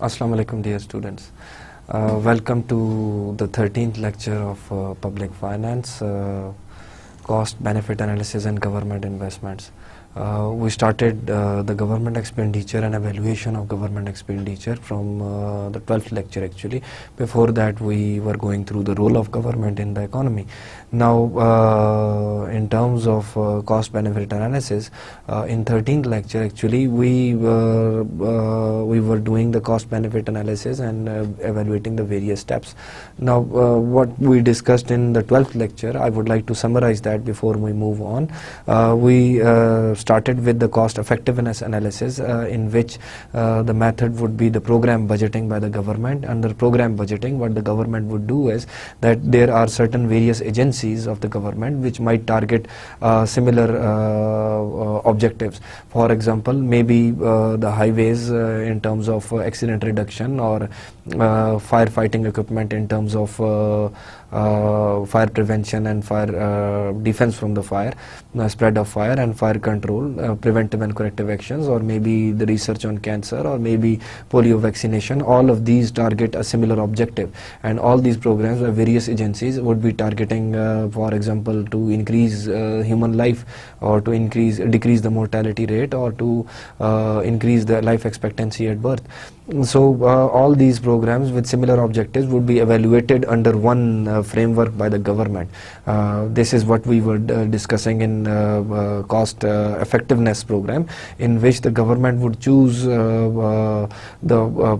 Assalamu alaikum, dear students. Welcome to the 13th lecture of Public Finance, Cost, Benefit Analysis and Government Investments. We started the government expenditure and evaluation of government expenditure from the 12th lecture actually. Before that we were going through the role of government in the economy. Now in terms of cost benefit analysis, in 13th lecture actually we were doing the cost benefit analysis and evaluating the various steps. Now what we discussed in the 12th lecture, I would like to summarize that before we move on. We started with the cost effectiveness analysis, in which the method would be the program budgeting by the government. Under program budgeting, what the government would do is that there are certain various agencies of the government which might target similar objectives. For example, maybe the highways in terms of accident reduction, or firefighting equipment in terms of fire prevention and fire defense from the fire, spread of fire and fire control, preventive and corrective actions, or maybe the research on cancer, or maybe polio vaccination. All of these target a similar objective, and all these programs by various agencies would be targeting, for example, to increase human life, or to decrease the mortality rate, or to increase the life expectancy at birth. So all these programs with similar objectives would be evaluated under one framework by the government. This is what we were discussing in cost effectiveness program, in which the government would choose the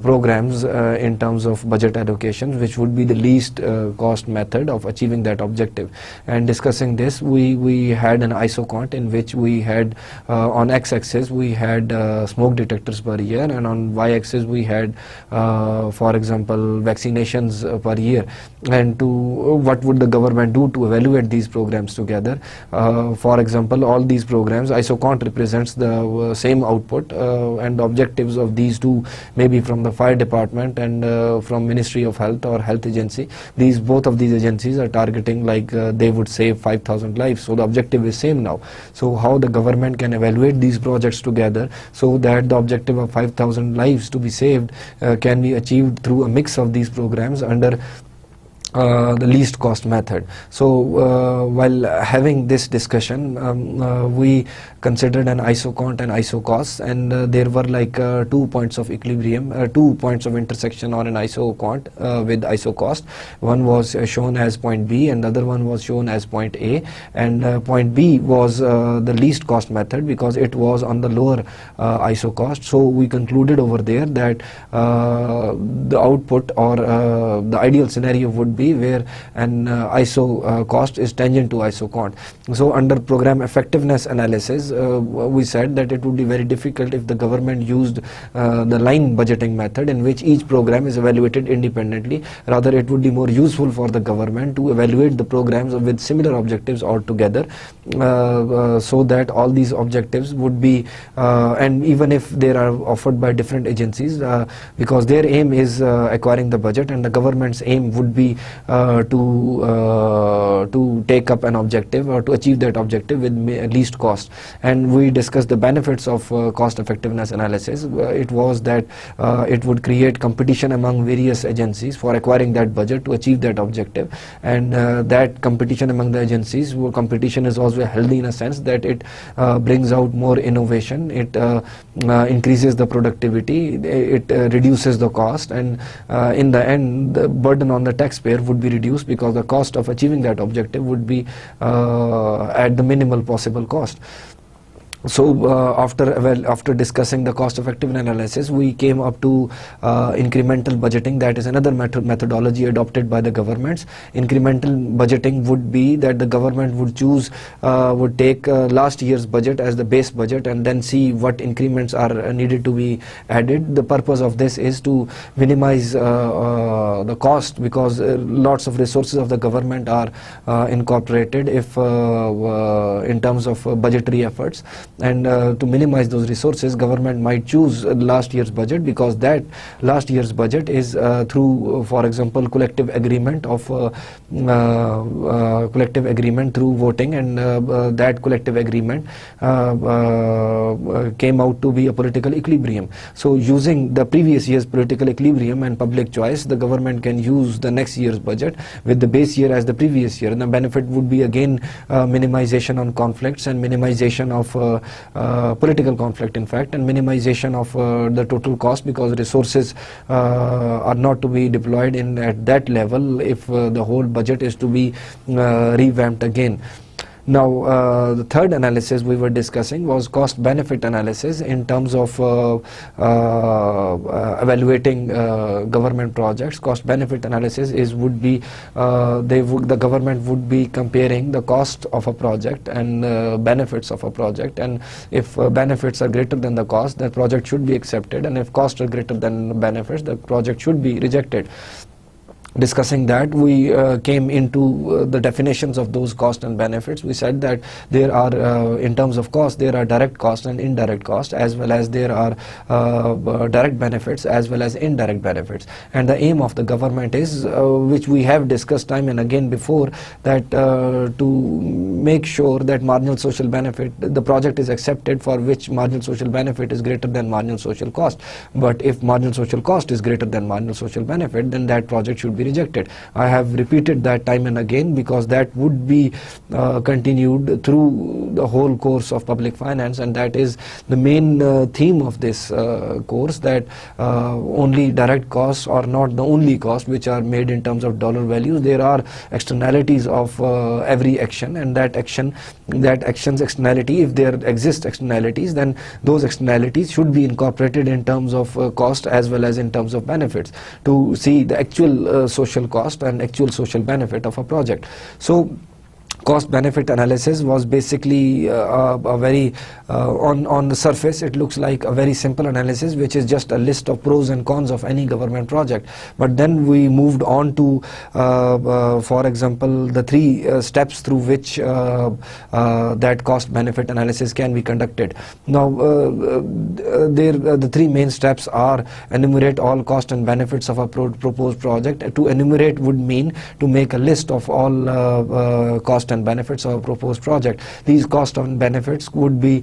programs in terms of budget allocations, which would be the least cost method of achieving that objective. And discussing this, we had an isocont in which we had on x-axis we had smoke detectors per year, and on y-axis we had for example vaccinations per year. And to what would the government do to evaluate these programs together? For example, all these programs, isocont represents the same output, and the objectives of these two, maybe from the fire department and from Ministry of Health or Health Agency. Both of these agencies are targeting like they would save 5,000 lives, so the objective is same now. So how the government can evaluate these projects together so that the objective of 5,000 lives to be saved can be achieved through a mix of these programs under the least cost method. So while having this discussion, we considered an isocont and isocost, and there were like 2 points of equilibrium, 2 points of intersection on an isocont with isocost. One was shown as point B and the other one was shown as point A, and point B was the least cost method because it was on the lower isocost. So we concluded over there that the output or the ideal scenario would be where an ISO cost is tangent to isocont. So under program effectiveness analysis, we said that it would be very difficult if the government used the line budgeting method, in which each program is evaluated independently. Rather, it would be more useful for the government to evaluate the programs with similar objectives altogether, so that all these objectives would be, and even if they are offered by different agencies, because their aim is acquiring the budget, and the government's aim would be to take up an objective or to achieve that objective with least cost. And we discussed the benefits of cost effectiveness analysis. It was that it would create competition among various agencies for acquiring that budget to achieve that objective, and that competition among the agencies, competition is also healthy in a sense that it brings out more innovation, it increases the productivity, it reduces the cost, and in the end the burden on the taxpayer would be reduced because the cost of achieving that objective would be at the minimal possible cost. After discussing the cost effectiveness analysis, we came up to incremental budgeting. That is another methodology adopted by the governments. Incremental budgeting would be that the government would take last year's budget as the base budget and then see what increments are needed to be added. The purpose of this is to minimize the cost, because lots of resources of the government are incorporated in terms of budgetary efforts. And to minimize those resources, government might choose last year's budget, because that last year's budget is through, for example, collective agreement through voting, and that collective agreement came out to be a political equilibrium. So using the previous year's political equilibrium and public choice, the government can use the next year's budget with the base year as the previous year, and the benefit would be again minimization on conflicts and minimization of political conflict, in fact, and minimization of the total cost, because resources are not to be deployed at that level if the whole budget is to be revamped again. Now, the third analysis we were discussing was cost-benefit analysis in terms of evaluating government projects. Cost-benefit analysis the government would be comparing the cost of a project and benefits of a project, and if benefits are greater than the cost, the project should be accepted, and if costs are greater than benefits, the project should be rejected. Discussing that, we came into the definitions of those costs and benefits. We said that there are, in terms of cost, there are direct costs and indirect costs, as well as there are direct benefits as well as indirect benefits. And the aim of the government is, which we have discussed time and again before, that to make sure that marginal social benefit, the project is accepted for which marginal social benefit is greater than marginal social cost. But if marginal social cost is greater than marginal social benefit, then that project should be rejected. I have repeated that time and again, because that would be continued through the whole course of public finance, and that is the main theme of this course, that only direct costs are not the only cost which are made in terms of dollar values. There are externalities of every action, and that action's externality, if there exist externalities, then those externalities should be incorporated in terms of cost as well as in terms of benefits, to see the actual social cost and actual social benefit of a project. So cost benefit analysis was basically a very on the surface it looks like a very simple analysis, which is just a list of pros and cons of any government project. But then we moved on to for example, the three steps through which that cost benefit analysis can be conducted. Now the three main steps are: enumerate all cost and benefits of a proposed project. To enumerate would mean to make a list of all cost and benefits of a proposed project. These cost and benefits would be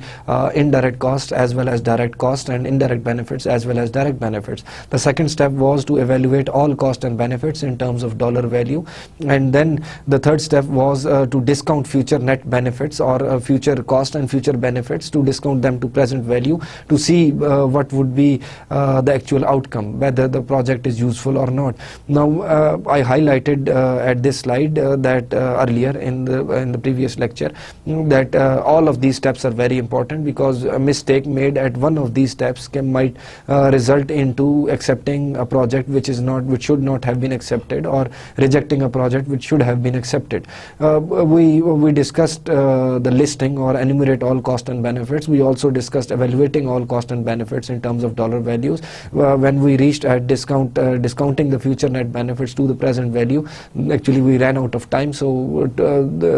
indirect costs as well as direct costs, and indirect benefits as well as direct benefits. The second step was to evaluate all cost and benefits in terms of dollar value, and then the third step was to discount future net benefits or future cost and future benefits, to discount them to present value, to see what would be the actual outcome, whether the project is useful or not. Now I highlighted at this slide that earlier in the previous lecture, that all of these steps are very important, because a mistake made at one of these steps might result into accepting a project which should not have been accepted, or rejecting a project which should have been accepted. We discussed the listing or enumerate all cost and benefits. We also discussed evaluating all cost and benefits in terms of dollar values. When we reached at discounting the future net benefits to the present value, actually we ran out of time, so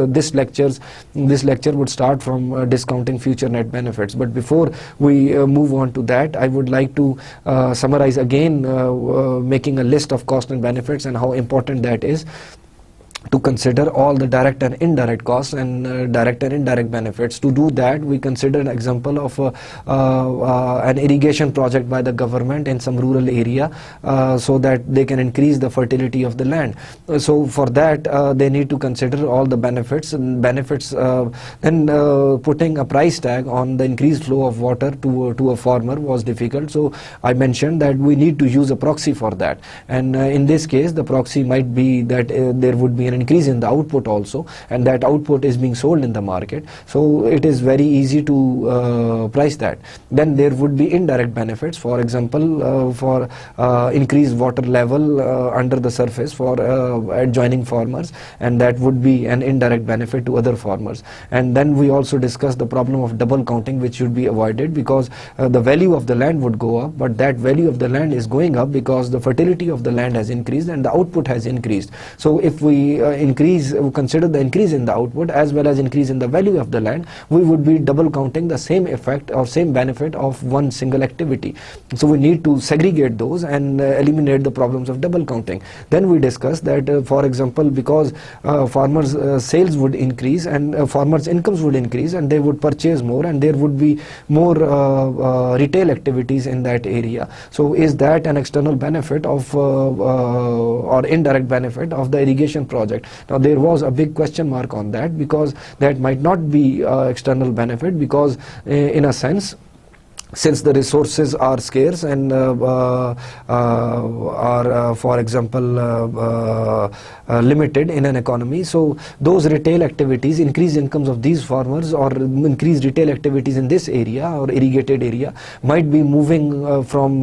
this lecture would start from discounting future net benefits. But before we move on to that, I would like to summarize again, making a list of cost and benefits and how important that is, to consider all the direct and indirect costs and direct and indirect benefits. To do that, we consider an example of an irrigation project by the government in some rural area, so that they can increase the fertility of the land. So for that they need to consider all the benefits, and then putting a price tag on the increased flow of water to a farmer was difficult. So I mentioned that we need to use a proxy for that, and in this case the proxy might be that there would be an increase in the output also, and that output is being sold in the market, so it is very easy to price that. Then there would be indirect benefits, for example, for increased water level under the surface for adjoining farmers, and that would be an indirect benefit to other farmers. And then we also discussed the problem of double counting, which should be avoided, because the value of the land would go up, but that value of the land is going up because the fertility of the land has increased and the output has increased. So if we consider the increase in the output as well as increase in the value of the land, we would be double counting the same effect or same benefit of one single activity. So we need to segregate those and eliminate the problems of double counting. Then we discussed that, for example, because farmers' sales would increase and farmers' incomes would increase, and they would purchase more, and there would be more retail activities in that area. So is that an external benefit of or indirect benefit of the irrigation project? Now there was a big question mark on that, because that might not be external benefit, because in a sense, since the resources are scarce and are, for example, limited in an economy, so those retail activities, increased incomes of these farmers or increased retail activities in this area or irrigated area might be moving from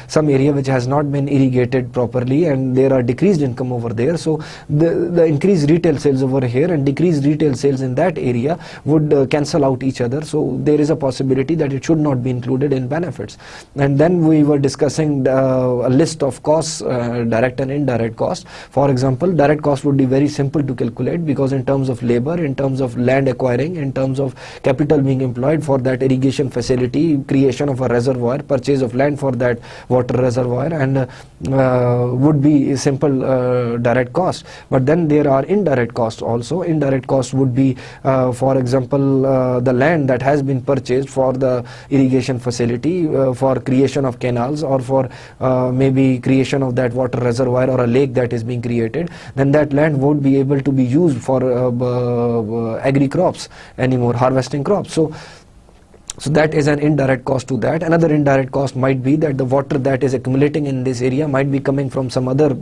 some area which has not been irrigated properly, and there are decreased income over there. So the increased retail sales over here and decreased retail sales in that area would cancel out each other. So there is a possibility that it should not be included in benefits. And then we were discussing a list of costs, direct and indirect costs. For example, direct cost would be very simple to calculate, because in terms of labor, in terms of land acquiring, in terms of capital being employed for that irrigation facility, creation of a reservoir, purchase of land for that water reservoir, and would be simple direct cost. But then there are indirect costs also. Indirect costs would be, for example, the land that has been purchased for the irrigation facility, for creation of canals, or for maybe creation of that water reservoir or a lake that is being created. Then that land won't be able to be used for agri crops anymore, harvesting crops. So that is an indirect cost to that. Another indirect cost might be that the water that is accumulating in this area might be coming from some other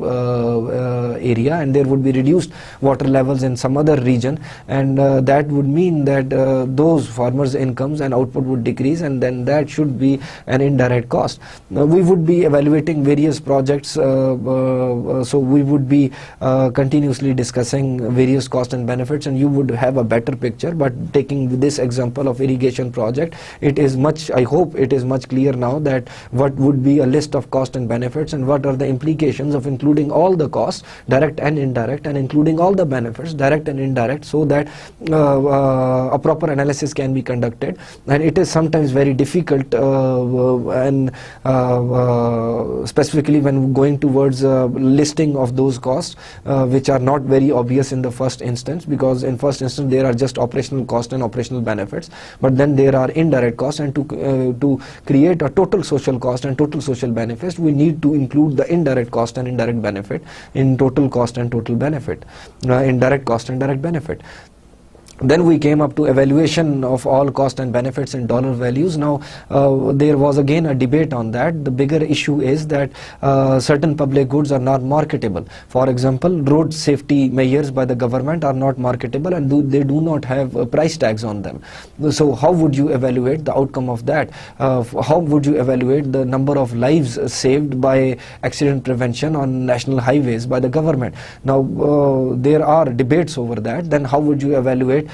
area, and there would be reduced water levels in some other region, and that would mean that those farmers' incomes and output would decrease, and then that should be an indirect cost. We would be evaluating various projects, so we would be continuously discussing various costs and benefits, and you would have a better picture. But taking this example of irrigation project, it is much, I hope it is much clear now that what would be a list of cost and benefits, and what are the implications of including all the costs, direct and indirect, and including all the benefits, direct and indirect, so that a proper analysis can be conducted. And it is sometimes very difficult, and specifically when going towards listing of those costs, which are not very obvious in the first instance, because in first instance there are just operational cost and operational benefits, but then there are indirect costs, and to create a total social cost and total social benefits, we need to include the indirect cost and indirect benefit in total cost and total benefit, indirect cost and direct benefit. Then we came up to evaluation of all cost and benefits in dollar values. Now there was again a debate on that. The bigger issue is that certain public goods are not marketable. For example, road safety measures by the government are not marketable, and they do not have price tags on them. So how would you evaluate the outcome of that? How would you evaluate the number of lives saved by accident prevention on national highways by the government? Now there are debates over that. Then how would you evaluate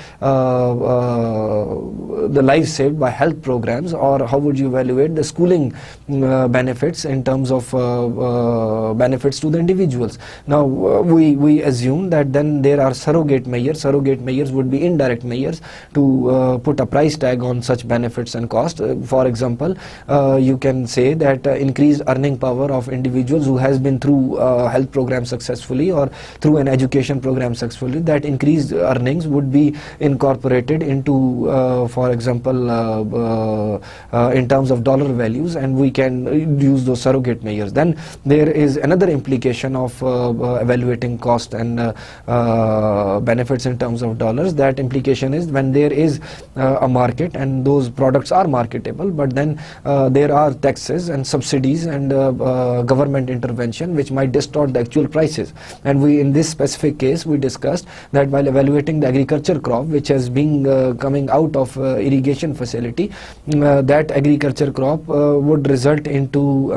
the lives saved by health programs, or how would you evaluate the schooling benefits in terms of benefits to the individuals? Now we assume that then there are surrogate measures. Surrogate measures would be indirect measures to put a price tag on such benefits and cost. For example, you can say that increased earning power of individuals who has been through health program successfully or through an education program successfully, that increased earnings would be incorporated into, for example, in terms of dollar values, and we can use those surrogate measures. Then there is another implication of evaluating cost and benefits in terms of dollars. That implication is when there is a market and those products are marketable, but then there are taxes and subsidies and government intervention which might distort the actual prices. And we, in this specific case, we discussed that while evaluating the agriculture crop which has been coming out of irrigation facility, that agriculture crop would result into,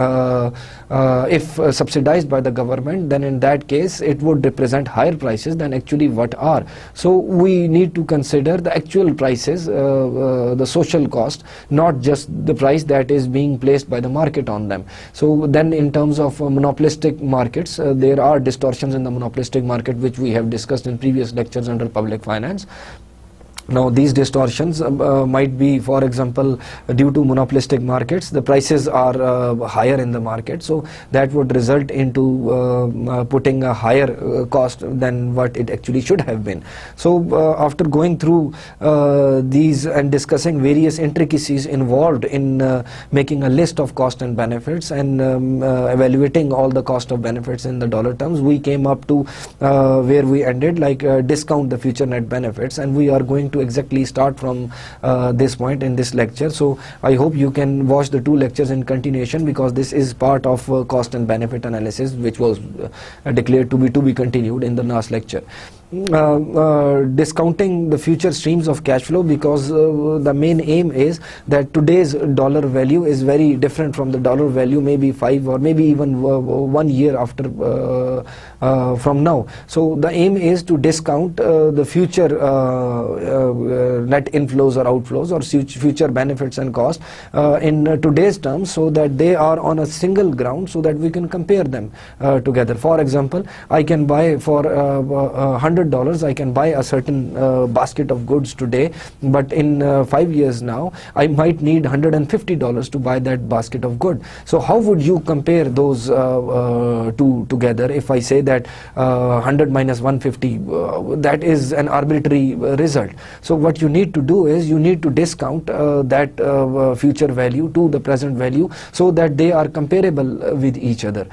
if subsidized by the government, then in that case it would represent higher prices than actually what are. So we need to consider the actual prices, the social cost, not just the price that is being placed by the market on them. So then in terms of monopolistic markets, there are distortions in the monopolistic market which we have discussed in previous lectures under public finance. Now these distortions might be, for example, due to monopolistic markets, the prices are higher in the market, so that would result into putting a higher cost than what it actually should have been. So after going through these and discussing various intricacies involved in making a list of cost and benefits and evaluating all the cost of benefits in the dollar terms, we came up to where we ended, like discount the future net benefits, and we are going to exactly start from this point in this lecture. So I hope you can watch the two lectures in continuation, because this is part of cost and benefit analysis which was declared to be continued in the last lecture. Discounting the future streams of cash flow, because the main aim is that today's dollar value is very different from the dollar value maybe 5 or maybe even 1 year after from now. So the aim is to discount the future net inflows or outflows or future benefits and costs in today's terms, so that they are on a single ground, so that we can compare them together. For example, I can buy for $100, I can buy a certain basket of goods today, but in 5 years now I might need $150 to buy that basket of goods. So how would you compare those two together? If I say that 100 minus 150, that is an arbitrary result. So what you need to do is you need to discount that future value to the present value, so that they are comparable with each other.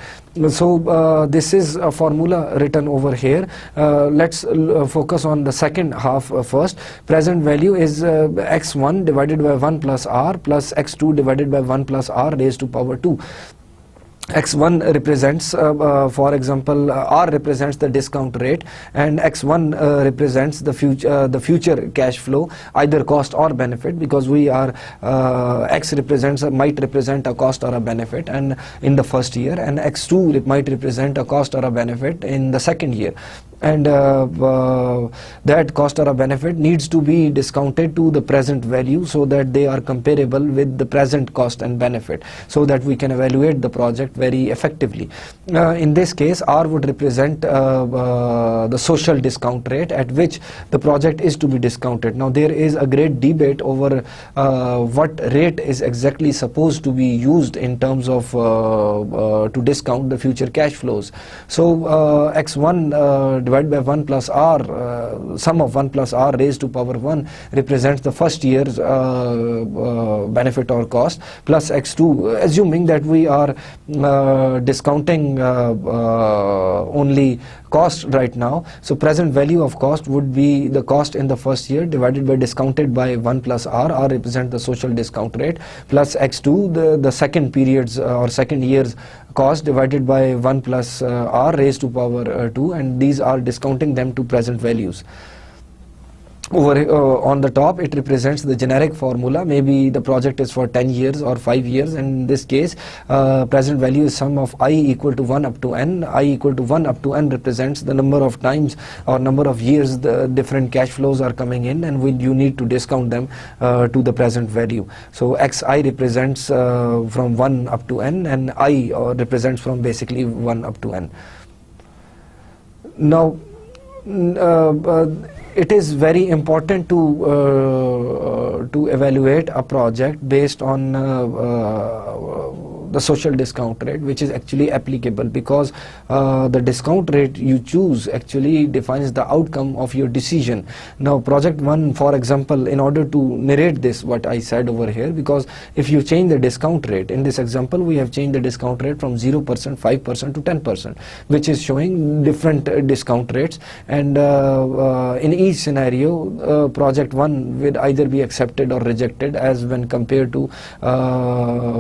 So this is a formula written over here. Let's focus on the second half first. Present value is x1 divided by 1 plus r plus x2 divided by 1 plus r raised to power 2. X1 represents, for example, R represents the discount rate, and X1 represents the future cash flow, either cost or benefit, because we are X might represent a cost or a benefit and in the first year, and X2 it might represent a cost or a benefit in the second year. And that cost or a benefit needs to be discounted to the present value, so that they are comparable with the present cost and benefit, so that we can evaluate the project very effectively. In this case, R would represent the social discount rate at which the project is to be discounted. Now there is a great debate over what rate is exactly supposed to be used in terms of to discount the future cash flows. So X1 divided by 1 plus r, sum of 1 plus r raised to power 1 represents the first year's benefit or cost, plus x2, assuming that we are discounting only cost right now. So present value of cost would be the cost in the first year divided by discounted by 1 plus r represents the social discount rate, plus x2, the second period's or second year's cost divided by 1 plus r raised to power 2, and these are discounting them to present values. Over on the top, it represents the generic formula. Maybe the project is for 10 years or 5 years, and in this case present value is sum of I equal to 1 up to n. I equal to 1 up to n represents the number of times or number of years the different cash flows are coming in, and you need to discount them to the present value. So xi represents from 1 up to n, and I represents from basically 1 up to n. Now it is very important to evaluate a project based on the social discount rate, which is actually applicable, because the discount rate you choose actually defines the outcome of your decision. Now project 1, for example, in order to narrate this what I said over here, because if you change the discount rate, in this example we have changed the discount rate from 0%, 5% to 10%, which is showing different discount rates, and in each scenario project 1 will either be accepted or rejected as when compared to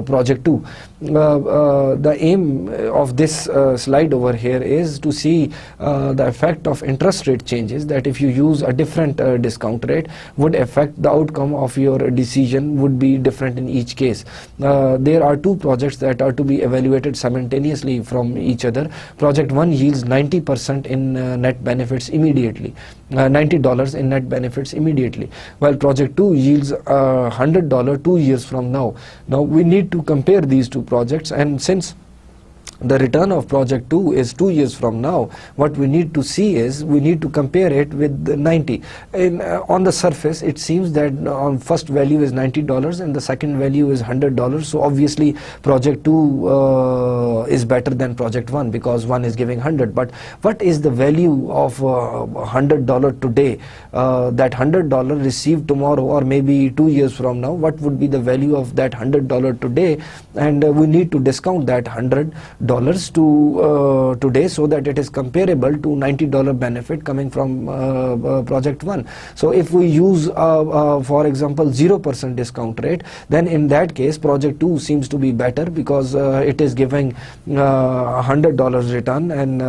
project 2. The aim of this slide over here is to see the effect of interest rate changes, that if you use a different discount rate would affect the outcome of your decision would be different in each case. There are two projects that are to be evaluated simultaneously from each other. Project 1 yields 90% in net benefits immediately, $90 in net benefits immediately, while project 2 yields $100 2 years from now. Now we need to compare these two projects, and since the return of project 2 is 2 years from now, what we need to see is we need to compare it with the 90. On the surface it seems that on first value is $90 and the second value is $100, so obviously project 2 is better than project 1 because 1 is giving 100. But what is the value of $100 today? That $100 received tomorrow or maybe 2 years from now, what would be the value of that $100 today? And we need to discount that $100 to today so that it is comparable to $90 benefit coming from project 1. So if we use for example 0% discount rate, then in that case project 2 seems to be better because it is giving $100 return and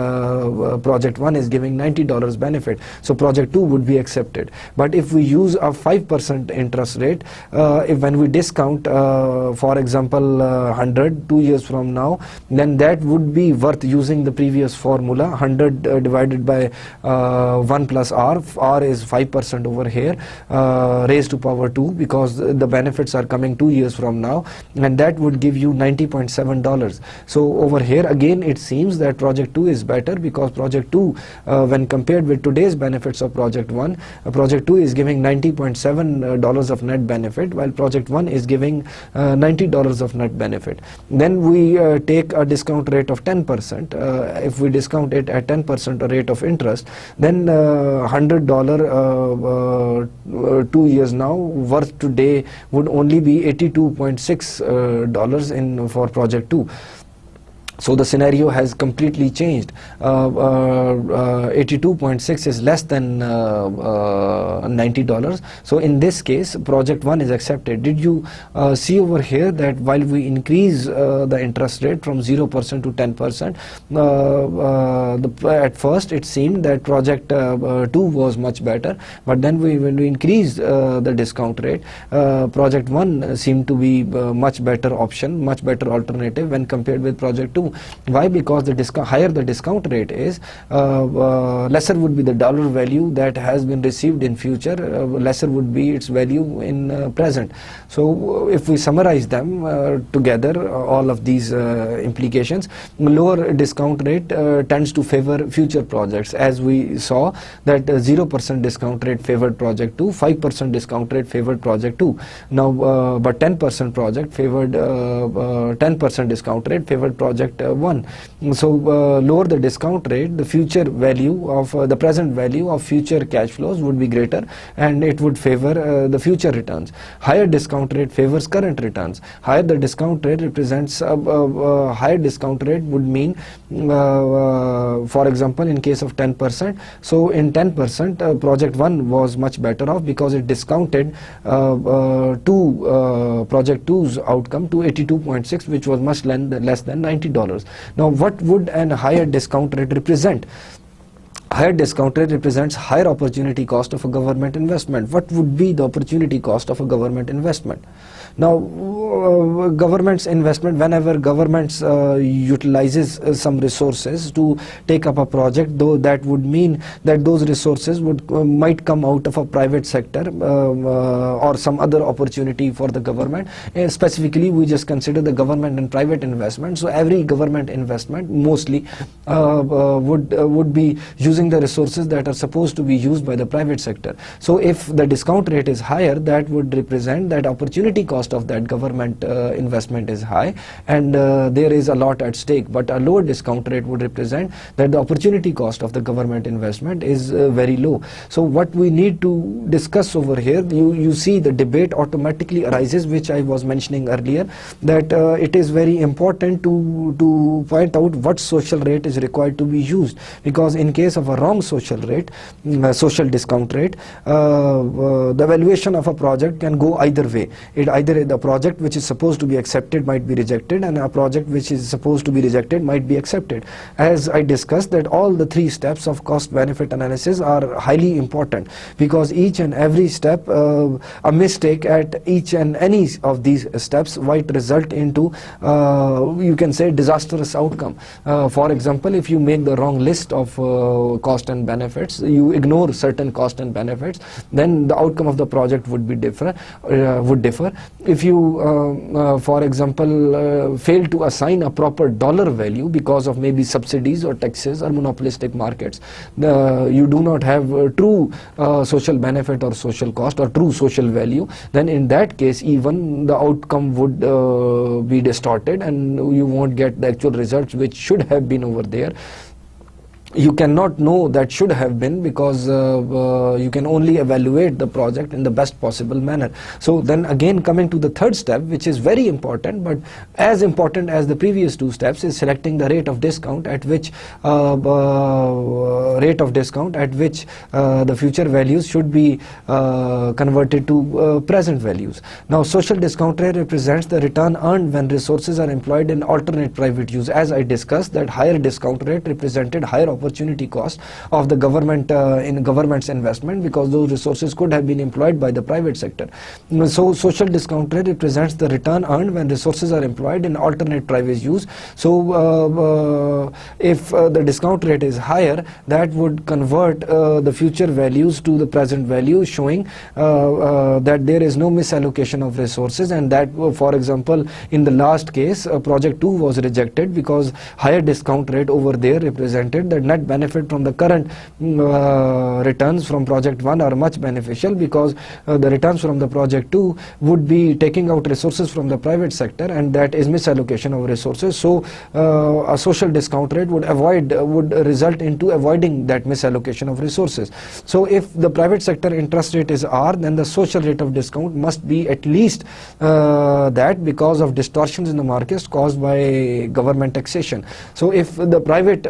project 1 is giving $90 benefit, so project 2 would be accepted. But if we use a 5% interest rate, if when we discount for example 100 2 years from now, then that would be worth using the previous formula, 100 divided by 1 plus r. R is 5% over here, raised to power 2, because the benefits are coming 2 years from now, and that would give you $90.7. So over here again it seems that project 2 is better because project 2 when compared with today's benefits of project 1, project 2 is giving $90.7 of net benefit, while project 1 is giving $90 of net benefit. Then we take a discount rate of 10%. If we discount it at 10% rate of interest, then $100 2 years now worth today would only be $82.6 in for project 2. So the scenario has completely changed. 82.6 is less than $90. So in this case project 1 is accepted. Did you see over here that while we increase the interest rate from 0% to 10%, at first it seemed that project 2 was much better, but then when we increased the discount rate, project 1 seemed to be much better option, much better alternative when compared with project 2. Why? Because the higher the discount rate is, lesser would be the dollar value that has been received in future, lesser would be its value in present. So if we summarize them together, all of these implications, lower discount rate tends to favor future projects, as we saw that 0% discount rate favored project 2, 5% discount rate favored project 2. Now but 10% project favored 10% discount rate favored project 1. So lower the discount rate, the future value of the present value of future cash flows would be greater, and it would favor the future returns. Higher discount rate favors current returns. Higher the discount rate represents higher discount rate would mean for example in case of 10%, so in 10% project 1 was much better off because it discounted project 2's outcome to 82.6, which was much less than $90. Now what would a higher discount rate represent? Higher discount rate represents higher opportunity cost of a government investment. What would be the opportunity cost of a government investment? Now government's investment, whenever governments utilizes some resources to take up a project, though that would mean that those resources might come out of a private sector or some other opportunity for the government. Specifically we just consider the government and private investment. So every government investment mostly would be using the resources that are supposed to be used by the private sector. So if the discount rate is higher, that would represent that opportunity cost of that government government investment is high and there is a lot at stake, but a lower discount rate would represent that the opportunity cost of the government investment is very low. So what we need to discuss over here, you see the debate automatically arises, which I was mentioning earlier, that it is very important to point out what social rate is required to be used, because in case of a wrong social rate, social discount rate, the evaluation of a project can go either way. Either the project which is supposed to be accepted might be rejected, and a project which is supposed to be rejected might be accepted. As I discussed, that all the three steps of cost benefit analysis are highly important, because each and every step, a mistake at each and any of these steps might result into you can say disastrous outcome. For example, if you make the wrong list of cost and benefits, you ignore certain cost and benefits, then the outcome of the project would be differ. If you for example fail to assign a proper dollar value because of maybe subsidies or taxes or monopolistic markets, you do not have true social benefit or social cost or true social value, then in that case even the outcome would be distorted and you won't get the actual results which should have been over there. You cannot know that should have been, because you can only evaluate the project in the best possible manner. So then again, coming to the third step, which is very important, but as important as the previous two steps, is selecting the rate of discount at which the future values should be converted to present values. Now, social discount rate represents the return earned when resources are employed in alternate private use. As I discussed, that higher discount rate represented higher opportunity cost of the government in government's investment, because those resources could have been employed by the private sector. So social discount rate represents the return earned when resources are employed in alternate private use. So if the discount rate is higher, that would convert the future values to the present value, showing that there is no misallocation of resources, and that, for example, in the last case, project 2 was rejected because higher discount rate over there represented that net benefit from the current returns from project 1 are much beneficial, because the returns from the project 2 would be taking out resources from the private sector, and that is misallocation of resources. So a social discount rate would result into avoiding that misallocation of resources. So if the private sector interest rate is R, then the social rate of discount must be at least that, because of distortions in the markets caused by government taxation. So if the private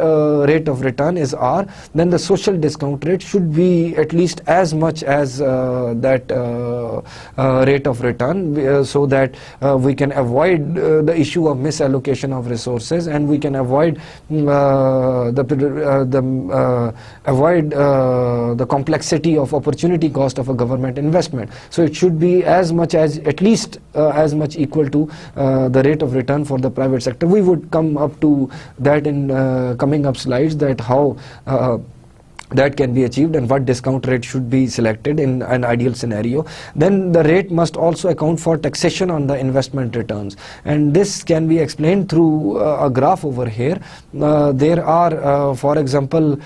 rate of return is R, then the social discount rate should be at least as much as that rate of return, so that we can avoid the issue of misallocation of resources, and we can avoid the complexity of opportunity cost of a government investment. So it should be as much as, at least as much equal to the rate of return for the private sector. We would come up to that in coming up slides, that how that can be achieved and what discount rate should be selected in an ideal scenario. Then the rate must also account for taxation on the investment returns, and this can be explained through a graph over here. There are for example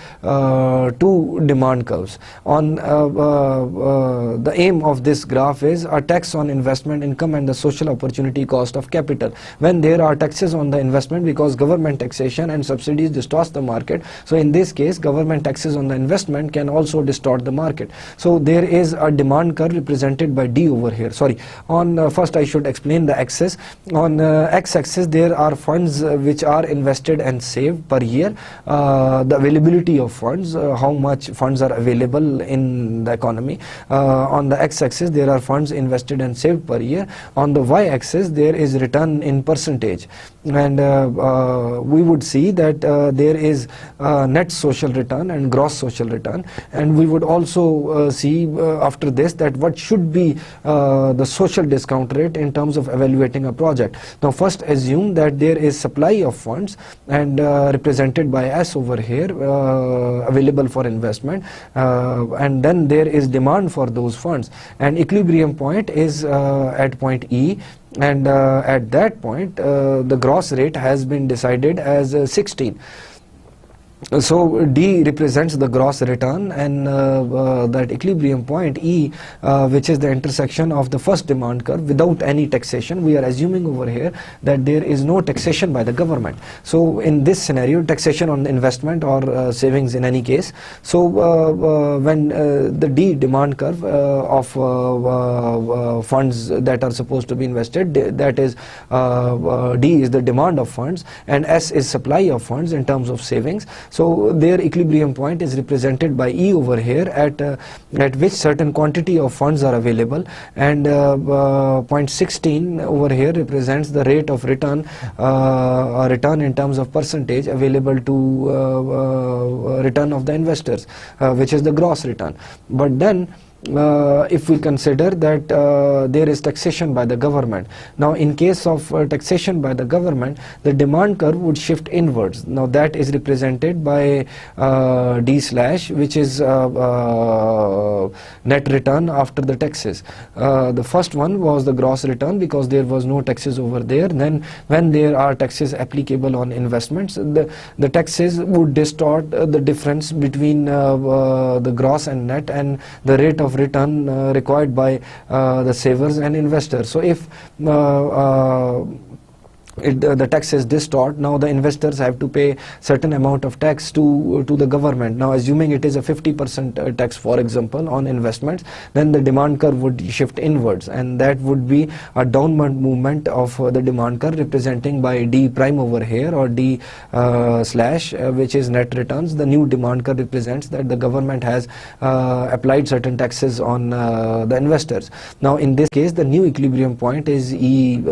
two demand curves. On the aim of this graph is a tax on investment income and the social opportunity cost of capital. When there are taxes on the investment, because government taxation and subsidies distort the market, so in this case government taxes on the investment can also distort the market. So there is a demand curve represented by D over here. Sorry, on first I should explain the axis. On x-axis there are funds which are invested and saved per year, the availability of funds, how much funds are available in the economy. On the x-axis there are funds invested and saved per year. On the y-axis there is return in percentage, and we would see that there is net social return and gross social return, and we would also see after this that what should be the social discount rate in terms of evaluating a project. Now first assume that there is supply of funds, and represented by S over here, available for investment, and then there is demand for those funds, and equilibrium point is at point E, and at that point the gross rate has been decided as 16. So D represents the gross return, and that equilibrium point E, which is the intersection of the first demand curve without any taxation. We are assuming over here that there is no taxation by the government. So in this scenario, taxation on investment or savings in any case. So when the D demand curve of funds that are supposed to be invested, that is D is the demand of funds and S is supply of funds in terms of savings. So their equilibrium point is represented by E over here, at which certain quantity of funds are available, and point 16 over here represents the rate of return, return in terms of percentage available to return of the investors, which is the gross return. But then if we consider that there is taxation by the government. Now in case of taxation by the government, the demand curve would shift inwards. Now that is represented by D slash, which is net return after the taxes. The first one was the gross return because there was no taxes over there. Then when there are taxes applicable on investments, the taxes would distort the difference between the gross and net and the rate of return required by the savers and investors. So if the taxes distort, now the investors have to pay certain amount of tax to the government. Now assuming it is a 50% tax, for example, on investments, then the demand curve would shift inwards, and that would be a downward movement of the demand curve, representing by D prime over here, or D slash, which is net returns. The new demand curve represents that the government has applied certain taxes on the investors. Now in this case, the new equilibrium point is E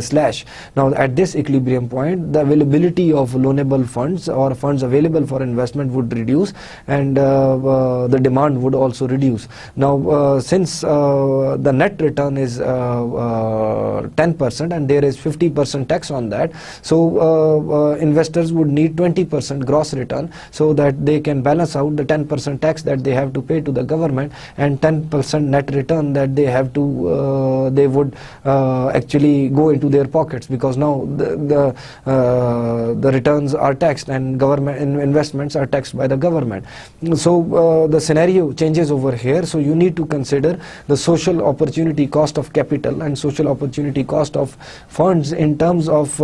slash. Now at this equilibrium point, the availability of loanable funds or funds available for investment would reduce, and the demand would also reduce. Now since the net return is 10% and there is 50% tax on that, so investors would need 20% gross return so that they can balance out the 10% tax that they have to pay to the government and 10% net return that they have to they would actually go into their pockets, because now the returns are taxed and government investments are taxed by the government. So the scenario changes over here. So you need to consider the social opportunity cost of capital and social opportunity cost of funds in terms of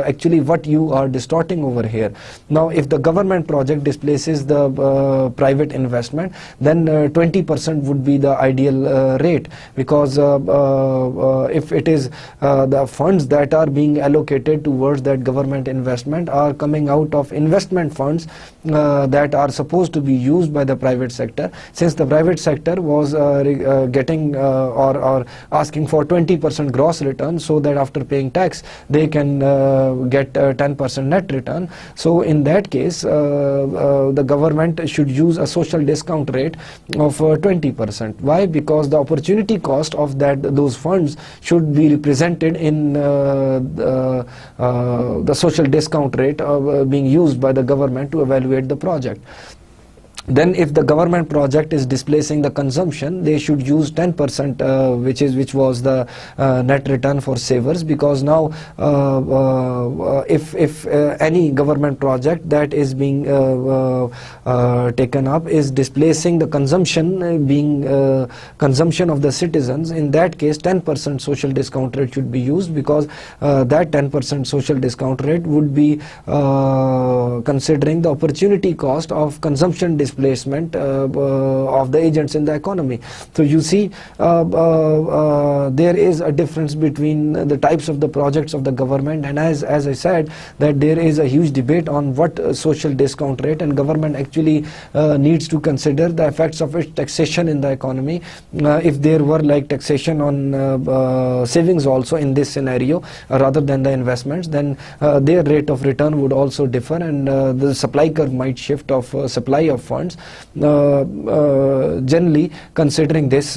actually what you are distorting over here. Now if the government project displaces the private investment, then 20% would be the ideal rate, because if it is the funds that are being allocated towards that government investment are coming out of investment funds that are supposed to be used by the private sector. Since the private sector was getting or asking for 20% gross return, so that after paying tax they can get 10% net return. So in that case, the government should use a social discount rate of 20%. Why? Because the opportunity cost of those funds should be represented in the social discount rate being used by the government to evaluate the project. Then if the government project is displacing the consumption, they should use 10%, which was the net return for savers, because now if any government project that is being taken up is displacing the consumption, being consumption of the citizens, in that case 10% social discount rate should be used, because that 10% social discount rate would be considering the opportunity cost of consumption displacement of the agents in the economy. So you see there is a difference between the types of the projects of the government, and as I said, that there is a huge debate on what social discount rate, and government actually needs to consider the effects of its taxation in the economy. If there were like taxation on savings also in this scenario rather than the investments, then their rate of return would also differ, and the supply curve might shift of supply of funds funds. Generally, considering this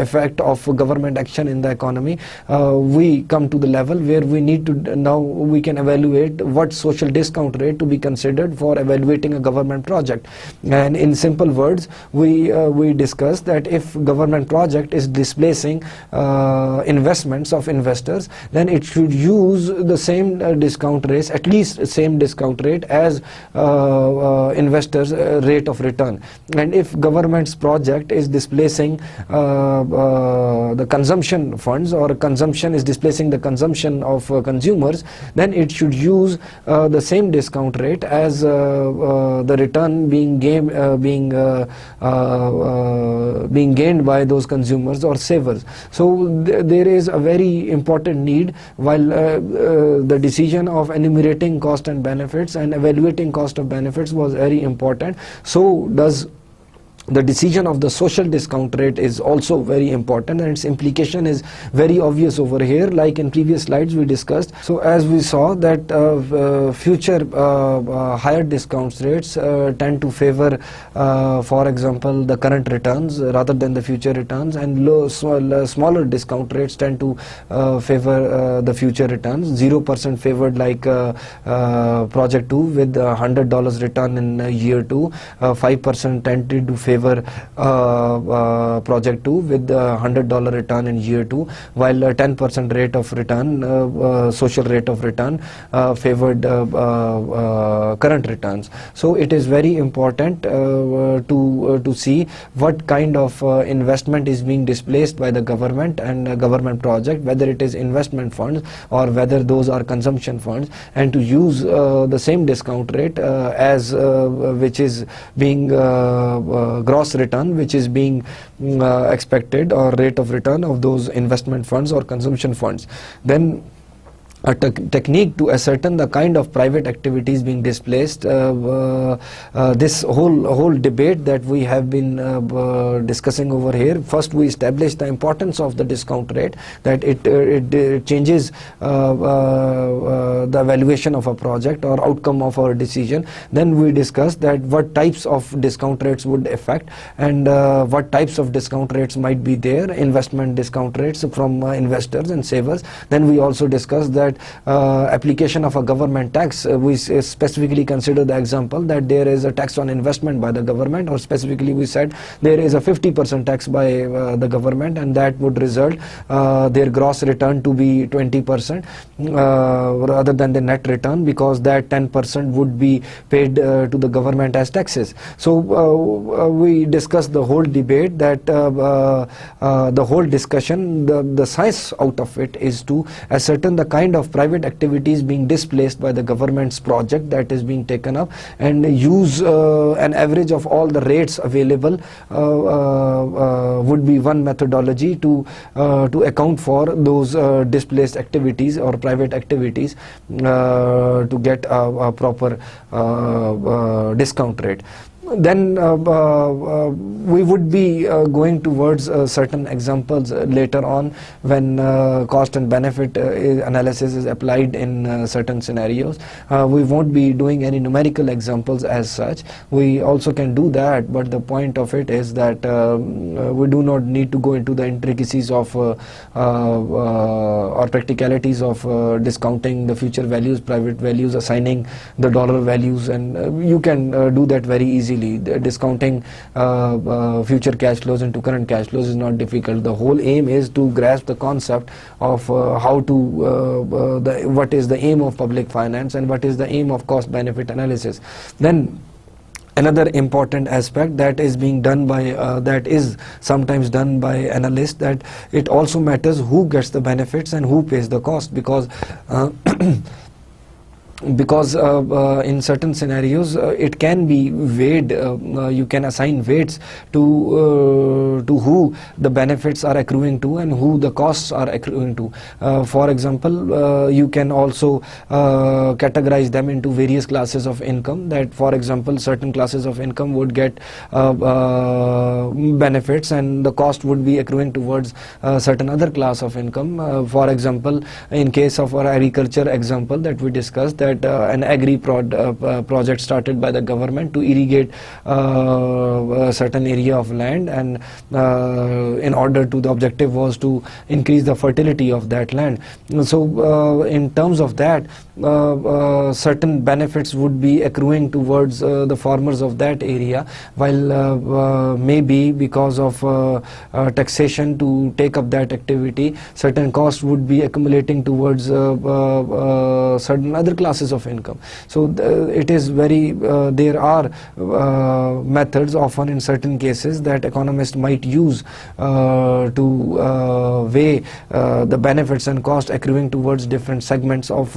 effect of government action in the economy, we come to the level where we need to now we can evaluate what social discount rate to be considered for evaluating a government project. And in simple words, we discussed that if government project is displacing investments of investors, then it should use the same discount rates, at least same discount rate as investors' rate of return. And if government's project is displacing the consumption funds, or consumption is displacing the consumption of consumers, then it should use the same discount rate as the return being gained by those consumers or savers. So there is a very important need, while the decision of enumerating cost and benefits and evaluating cost of benefits was very important, so does the decision of the social discount rate is also very important, and its implication is very obvious over here, like in previous slides we discussed. So as we saw that future higher discount rates tend to favor, for example, the current returns rather than the future returns, and smaller discount rates tend to favor the future returns. 0% favored like project 2 with $100 return in year 2, 5% tended to favor project 2 with $100 return in year 2, while 10% rate of return, social rate of return, favored current returns. So it is very important to see what kind of investment is being displaced by the government and government project, whether it is investment funds or whether those are consumption funds, and to use the same discount rate as which is being gross return which is being expected, or rate of return of those investment funds or consumption funds. Then a technique to ascertain the kind of private activities being displaced. This whole debate that we have been discussing over here, first we established the importance of the discount rate, that it changes the evaluation of a project or outcome of our decision. Then we discussed that what types of discount rates would affect, and what types of discount rates might be there, investment discount rates from investors and savers. Then we also discussed that application of a government tax. We specifically consider the example that there is a tax on investment by the government, or specifically we said there is a 50% tax by the government, and that would result their gross return to be 20% rather than the net return, because that 10% would be paid to the government as taxes. So we discussed the whole debate, that the whole discussion, the science out of it is to ascertain the kind of private activities being displaced by the government's project that is being taken up, and use an average of all the rates available would be one methodology to account for those displaced activities or private activities to get a proper discount rate. Then we would be going towards certain examples later on when cost and benefit analysis is applied in certain scenarios. We won't be doing any numerical examples as such. We also can do that, but the point of it is that we do not need to go into the intricacies of or practicalities of discounting the future values, private values, assigning the dollar values, and you can do that very easily. Discounting future cash flows into current cash flows is not difficult. The whole aim is to grasp the concept of how to what is the aim of public finance and what is the aim of cost benefit analysis. Then another important aspect that is being done by that is sometimes done by analysts, that it also matters who gets the benefits and who pays the cost, because in certain scenarios it can be weighed, you can assign weights to who the benefits are accruing to and who the costs are accruing to. For example, you can also categorize them into various classes of income, that for example certain classes of income would get benefits and the cost would be accruing towards certain other class of income. For example, in case of our agriculture example that we discussed, that that an project started by the government to irrigate a certain area of land, and in order to, the objective was to increase the fertility of that land. So in terms of that, certain benefits would be accruing towards the farmers of that area, while maybe because of taxation to take up that activity, certain costs would be accumulating towards certain other classes of income. So it is very, there are methods often in certain cases that economists might use to weigh the benefits and costs accruing towards different segments of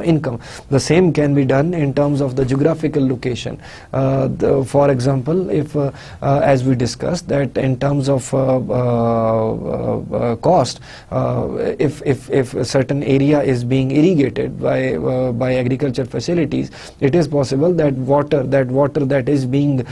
income. The same can be done in terms of the geographical location. For example, if as we discussed that in terms of cost, if a certain area is being irrigated by agriculture facilities, it is possible that water that is being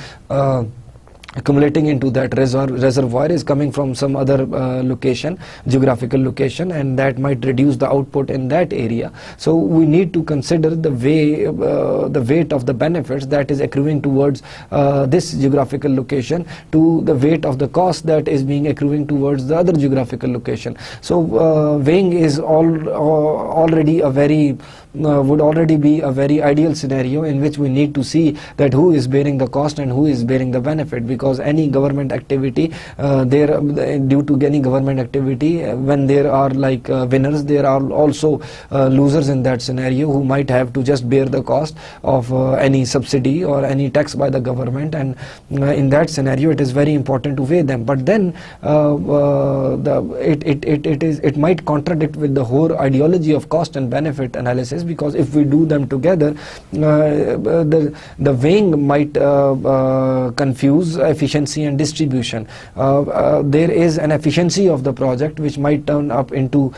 accumulating into that reservoir is coming from some other location, geographical location, and that might reduce the output in that area. So we need to consider the weight of the benefits that is accruing towards this geographical location to the weight of the cost that is being accruing towards the other geographical location. So weighing is already a very would already be a very ideal scenario in which we need to see that who is bearing the cost and who is bearing the benefit, because any government activity, due to any government activity, when there are like winners, there are also losers in that scenario who might have to just bear the cost of any subsidy or any tax by the government, and in that scenario it is very important to weigh them. But then it might contradict with the whole ideology of cost and benefit analysis, because if we do them together, the weighing might confuse efficiency and distribution. There is an efficiency of the project which might turn up into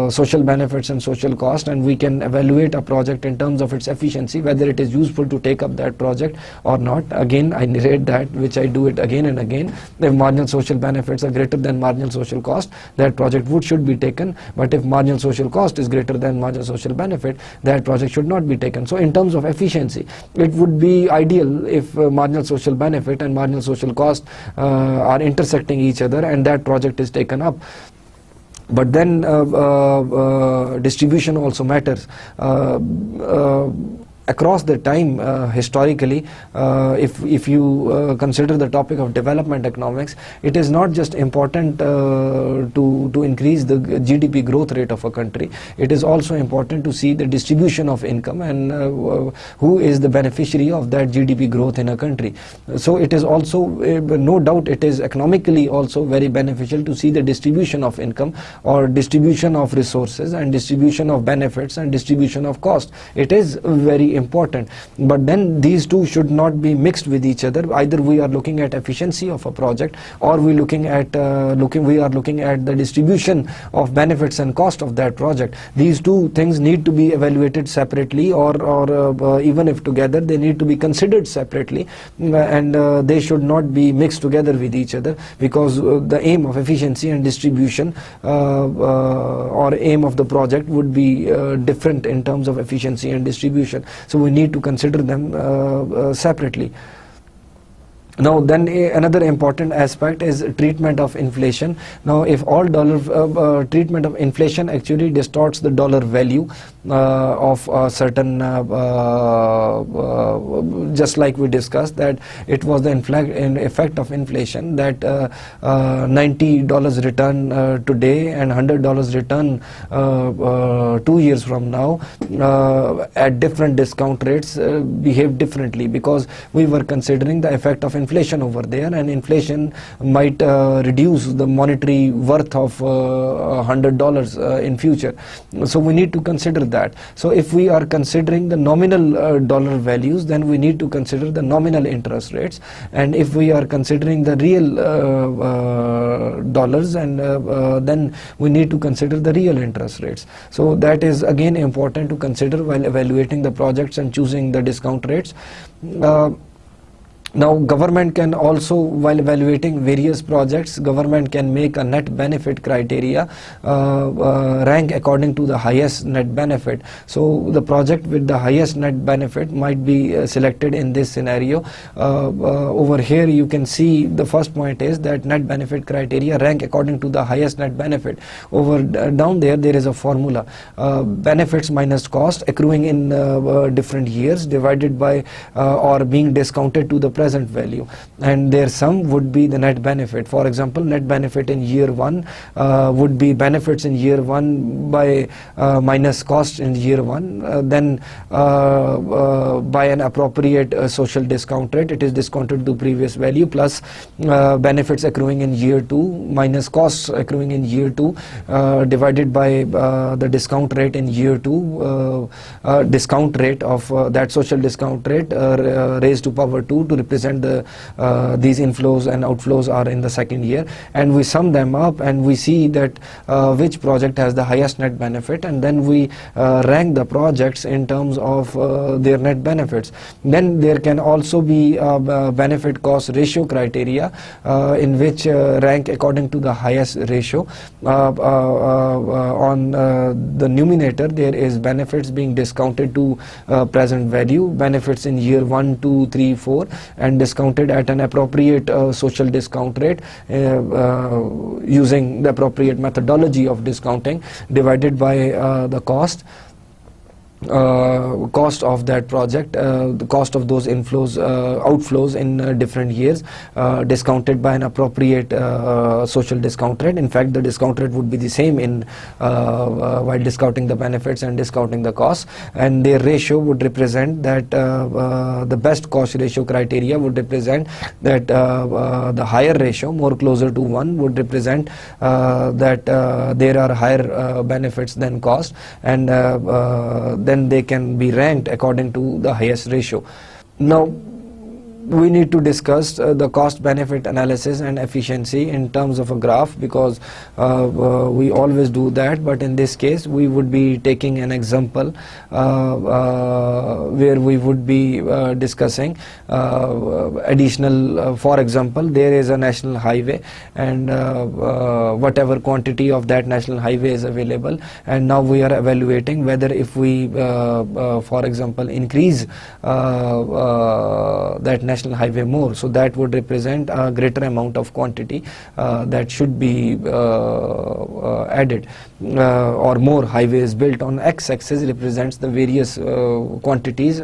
social benefits and social cost, and we can evaluate a project in terms of its efficiency, whether it is useful to take up that project or not. Again, I narrate that, which I do it again and again. If marginal social benefits are greater than marginal social cost, that project should be taken. But if marginal social cost is greater than marginal social benefit, that project should not be taken. So in terms of efficiency, it would be ideal if marginal social benefit and marginal social cost are intersecting each other and that project is taken up. But then distribution also matters. Across the time, historically, if you consider the topic of development economics, it is not just important to increase the GDP growth rate of a country. It is also important to see the distribution of income and who is the beneficiary of that GDP growth in a country. So it is also, no doubt, it is economically also very beneficial to see the distribution of income or distribution of resources and distribution of benefits and distribution of cost. It is very important, but then these two should not be mixed with each other. Either we are looking at efficiency of a project, or we are looking at the distribution of benefits and cost of that project. These two things need to be evaluated separately, or even if together, they need to be considered separately, and they should not be mixed together with each other, because the aim of efficiency and distribution or aim of the project would be different in terms of efficiency and distribution. So we need to consider them separately. Now then another important aspect is treatment of inflation. Now if all treatment of inflation actually distorts the dollar value of a certain, just like we discussed that it was the effect of inflation that $90 return today and $100 return 2 years from now at different discount rates behave differently, because we were considering the effect of inflation over there, and inflation might reduce the monetary worth of $100 in future. So we need to consider that. So if we are considering the nominal dollar values, then we need to consider the nominal interest rates, and if we are considering the real dollars, and then we need to consider the real interest rates. So that is again important to consider while evaluating the projects and choosing the discount rates. Now, government can also, while evaluating various projects, government can make a net benefit criteria, rank according to the highest net benefit. So the project with the highest net benefit might be selected in this scenario. Over here you can see the first point is that net benefit criteria rank according to the highest net benefit. Over down there is a formula, benefits minus cost accruing in different years divided by or being discounted to the present value, and their sum would be the net benefit. For example, net benefit in year 1 would be benefits in year 1 by minus cost in year 1, then by an appropriate social discount rate, it is discounted to previous value, plus benefits accruing in year 2 minus costs accruing in year 2 divided by the discount rate in year 2, discount rate of that social discount rate raised to power 2 to represent the these inflows and outflows are in the second year, and we sum them up and we see that which project has the highest net benefit, and then we rank the projects in terms of their net benefits. Then there can also be benefit cost ratio criteria in which rank according to the highest ratio. On the numerator there is benefits being discounted to present value, benefits in year 1, 2, 3, 4, and discounted at an appropriate social discount rate using the appropriate methodology of discounting divided by the cost of that project, the cost of those inflows, outflows in different years, discounted by an appropriate social discount rate. In fact, the discount rate would be the same in while discounting the benefits and discounting the costs, and their ratio would represent that the best cost ratio criteria would represent that the higher ratio, more closer to 1, would represent that there are higher benefits than cost, and then they can be ranked according to the highest ratio. Now, we need to discuss the cost benefit analysis and efficiency in terms of a graph, because we always do that, but in this case we would be taking an example where we would be discussing additional, for example, there is a national highway, and whatever quantity of that national highway is available, and now we are evaluating whether if we for example increase that national highway more, so that would represent a greater amount of quantity that should be added, or more highways built. On x-axis represents the various quantities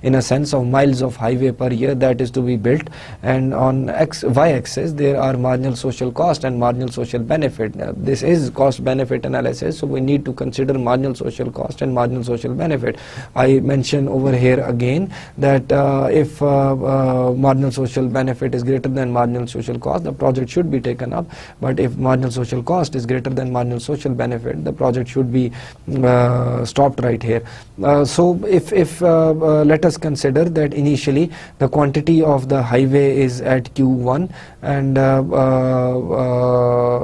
in a sense of miles of highway per year that is to be built, and on y-axis there are marginal social cost and marginal social benefit. This is cost benefit analysis, so we need to consider marginal social cost and marginal social benefit. I mention over here again that if marginal social benefit is greater than marginal social cost, the project should be taken up, but if marginal social cost is greater than marginal social benefit, the project should be stopped right here. So if let us consider that initially the quantity of the highway is at Q1, and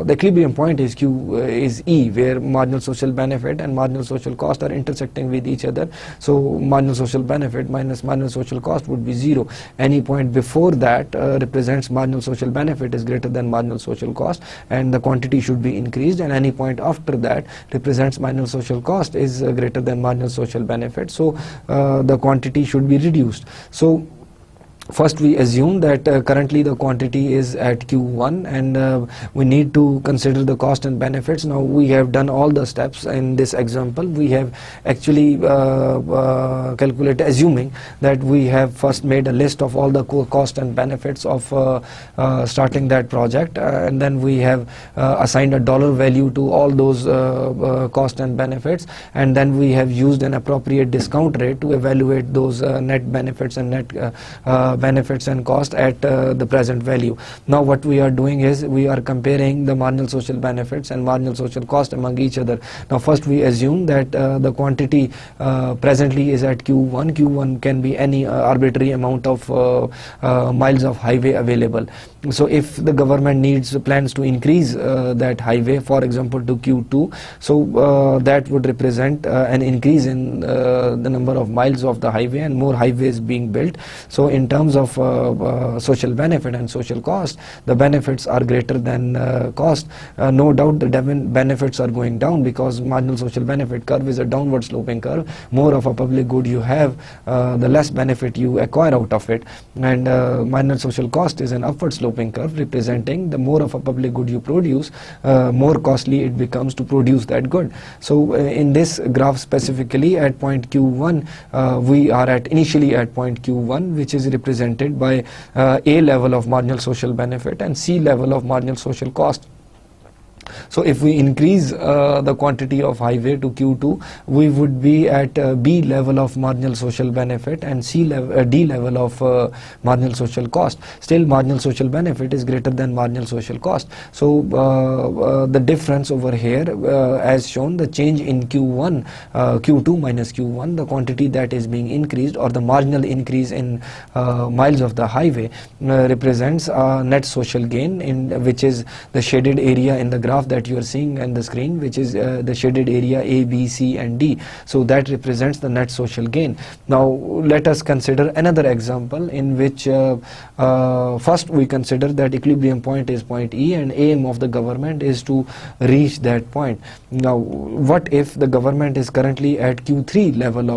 the equilibrium point is E, where marginal social benefit and marginal social cost are intersecting with each other, so marginal social benefit minus marginal social cost would be 0. Any point before that represents marginal social benefit is greater than marginal social cost, and the quantity should be increased, and any point after that represents marginal social cost is greater than marginal social benefit, so the quantity should be reduced. So first we assume that currently the quantity is at Q1, and we need to consider the cost and benefits. Now we have done all the steps in this example. We have actually calculated, assuming that we have first made a list of all the cost and benefits of starting that project, and then we have assigned a dollar value to all those cost and benefits, and then we have used an appropriate discount rate to evaluate those net benefits and net benefits and cost at the present value. Now what we are doing is we are comparing the marginal social benefits and marginal social cost among each other. Now first we assume that the quantity presently is at Q1. Q1 can be any arbitrary amount of miles of highway available. So if the government plans to increase that highway, for example, to Q2, so that would represent an increase in the number of miles of the highway and more highways being built. So in terms terms of social benefit and social cost, the benefits are greater than cost. No doubt the benefits are going down, because marginal social benefit curve is a downward sloping curve. More of a public good you have, the less benefit you acquire out of it, and marginal social cost is an upward sloping curve, representing the more of a public good you produce, more costly it becomes to produce that good. So in this graph specifically at point Q1, we are initially at point Q1, which is represented by A level of marginal social benefit and C level of marginal social cost. So if we increase the quantity of highway to Q2, we would be at B level of marginal social benefit and D level of marginal social cost. Still, marginal social benefit is greater than marginal social cost. So the difference over here, as shown, the change in Q1, Q2 minus Q1, the quantity that is being increased, or the marginal increase in miles of the highway, represents net social gain, which is the shaded area in the graph that you are seeing on the screen, which is the shaded area A, B, C and D. So that represents the net social gain. Now let us consider another example in which first we consider that equilibrium point is point E, and aim of the government is to reach that point. Now what if the government is currently at Q3 level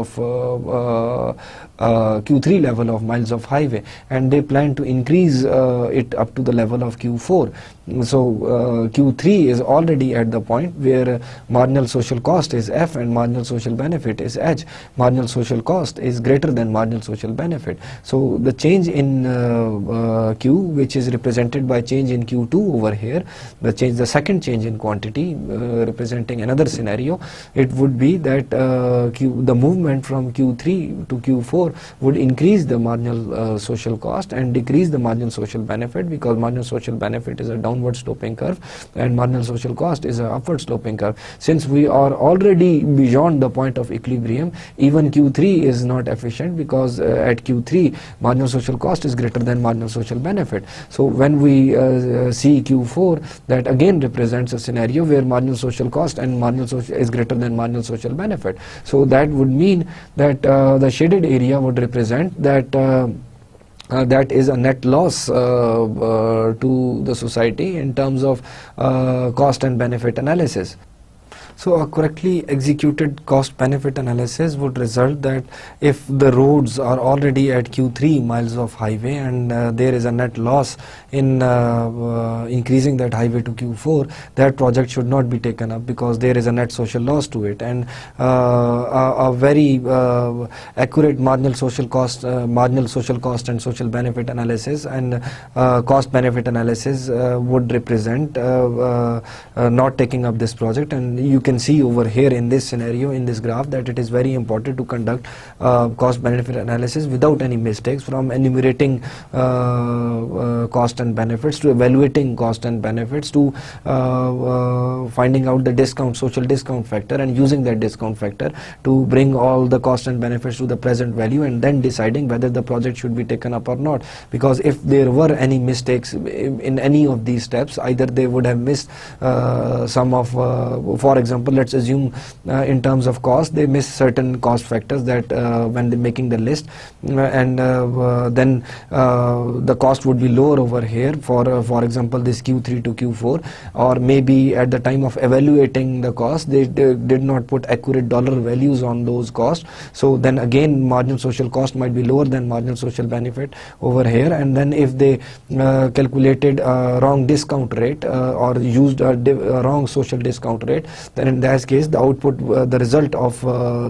of miles of highway, and they plan to increase it up to the level of Q4. So Q3 is already at the point where marginal social cost is F and marginal social benefit is H. Marginal social cost is greater than marginal social benefit. So the change in Q, which is represented by change in Q2 over here, the second change in quantity, representing another scenario, it would be that the movement from Q3 to Q4 would increase the marginal social cost and decrease the marginal social benefit, because marginal social benefit is a downward sloping curve and marginal social cost is an upward sloping curve. Since we are already beyond the point of equilibrium, even Q3 is not efficient, because at Q3 marginal social cost is greater than marginal social benefit. So when we see Q4, that again represents a scenario where marginal social cost and marginal social is greater than marginal social benefit. So that would mean that the shaded area would represent that that is a net loss to the society in terms of cost and benefit analysis. So a correctly executed cost-benefit analysis would result that if the roads are already at Q3 miles of highway and there is a net loss in increasing that highway to Q4, that project should not be taken up, because there is a net social loss to it, and a very accurate marginal social cost and social benefit analysis and cost-benefit analysis would represent not taking up this project. And you can see over here in this scenario, in this graph, that it is very important to conduct cost benefit analysis without any mistakes, from enumerating cost and benefits to evaluating cost and benefits to finding out the social discount factor and using that discount factor to bring all the cost and benefits to the present value, and then deciding whether the project should be taken up or not. Because if there were any mistakes in any of these steps, either they would have missed some of, for example, let's assume in terms of cost, they miss certain cost factors that when they're making the list, and then the cost would be lower over here, for example this Q3 to Q4, or maybe at the time of evaluating the cost they did not put accurate dollar values on those costs. So then again marginal social cost might be lower than marginal social benefit over here, and then if they calculated a wrong discount rate or used a wrong social discount rate, then in that case the output, the result of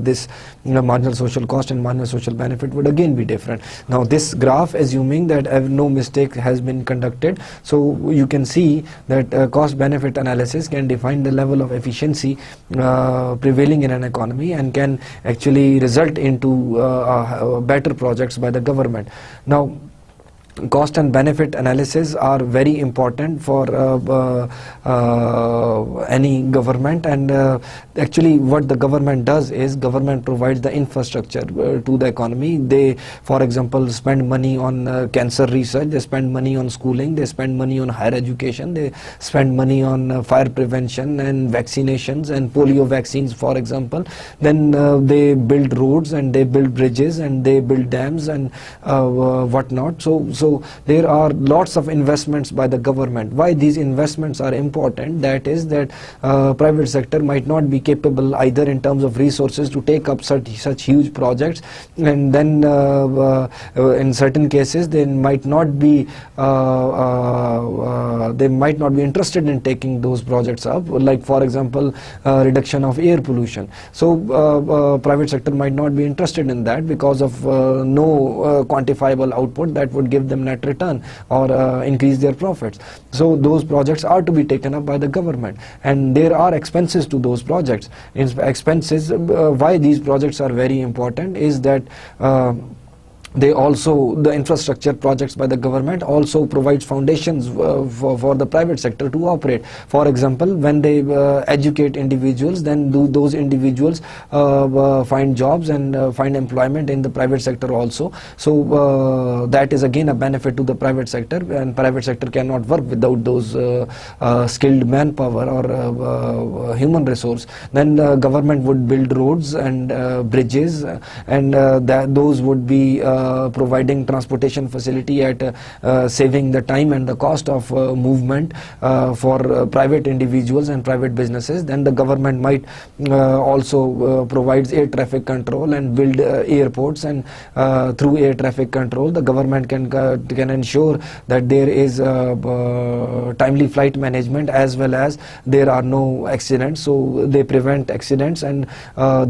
this marginal social cost and marginal social benefit would again be different. Now this graph, assuming that no mistake has been conducted, so you can see that cost benefit analysis can define the level of efficiency prevailing in an economy and can actually result into better projects by the government. Now cost and benefit analysis are very important for any government, and actually what the government does is government provides the infrastructure to the economy. They, for example, spend money on cancer research, they spend money on schooling, they spend money on higher education, they spend money on fire prevention and vaccinations and polio vaccines, for example. Then they build roads and they build bridges and they build dams and whatnot. So there are lots of investments by the government. Why these investments are important? That is that private sector might not be capable either in terms of resources to take up such huge projects, and then in certain cases they might not be interested in taking those projects up, like for example reduction of air pollution. So private sector might not be interested in that because of no quantifiable output that would give them net return or increase their profits. So those projects are to be taken up by the government, and there are expenses to those projects. Why these projects are very important is that the infrastructure projects by the government also provides foundations for the private sector to operate. For example, when they educate individuals, then those individuals find jobs and find employment in the private sector also. So that is again a benefit to the private sector, and private sector cannot work without those skilled manpower or human resource. Then the government would build roads and bridges, and those would be providing transportation facility at saving the time and the cost of movement for private individuals and private businesses. Then the government might also provides air traffic control and build airports, and through air traffic control the government can ensure that there is timely flight management as well as there are no accidents. So they prevent accidents, and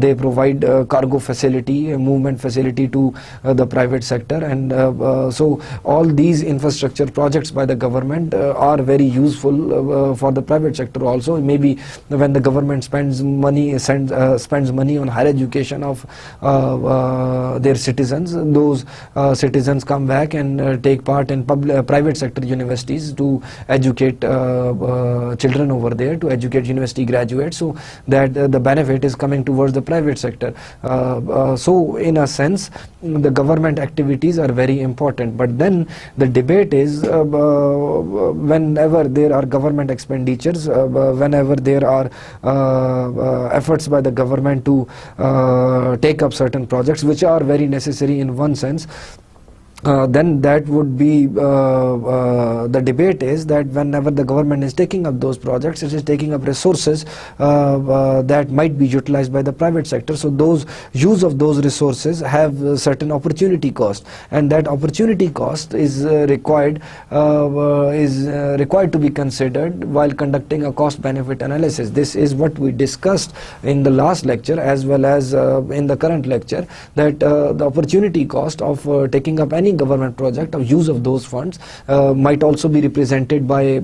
they provide cargo facility, movement facility to the private sector. And so all these infrastructure projects by the government are very useful for the private sector also. Maybe when the government spends money on higher education of their citizens, those citizens come back and take part in private sector universities to educate children over there, to educate university graduates, so that the benefit is coming towards the private sector. So in a sense the government activities are very important, but then the debate is whenever there are government expenditures, whenever there are efforts by the government to take up certain projects which are very necessary in one sense, then that would be the debate is that whenever the government is taking up those projects, it is taking up resources that might be utilized by the private sector. So those use of those resources have a certain opportunity cost, and that opportunity cost is required to be considered while conducting a cost benefit analysis. This is what we discussed in the last lecture as well as in the current lecture, that the opportunity cost of taking up any government project, of use of those funds, might also be represented by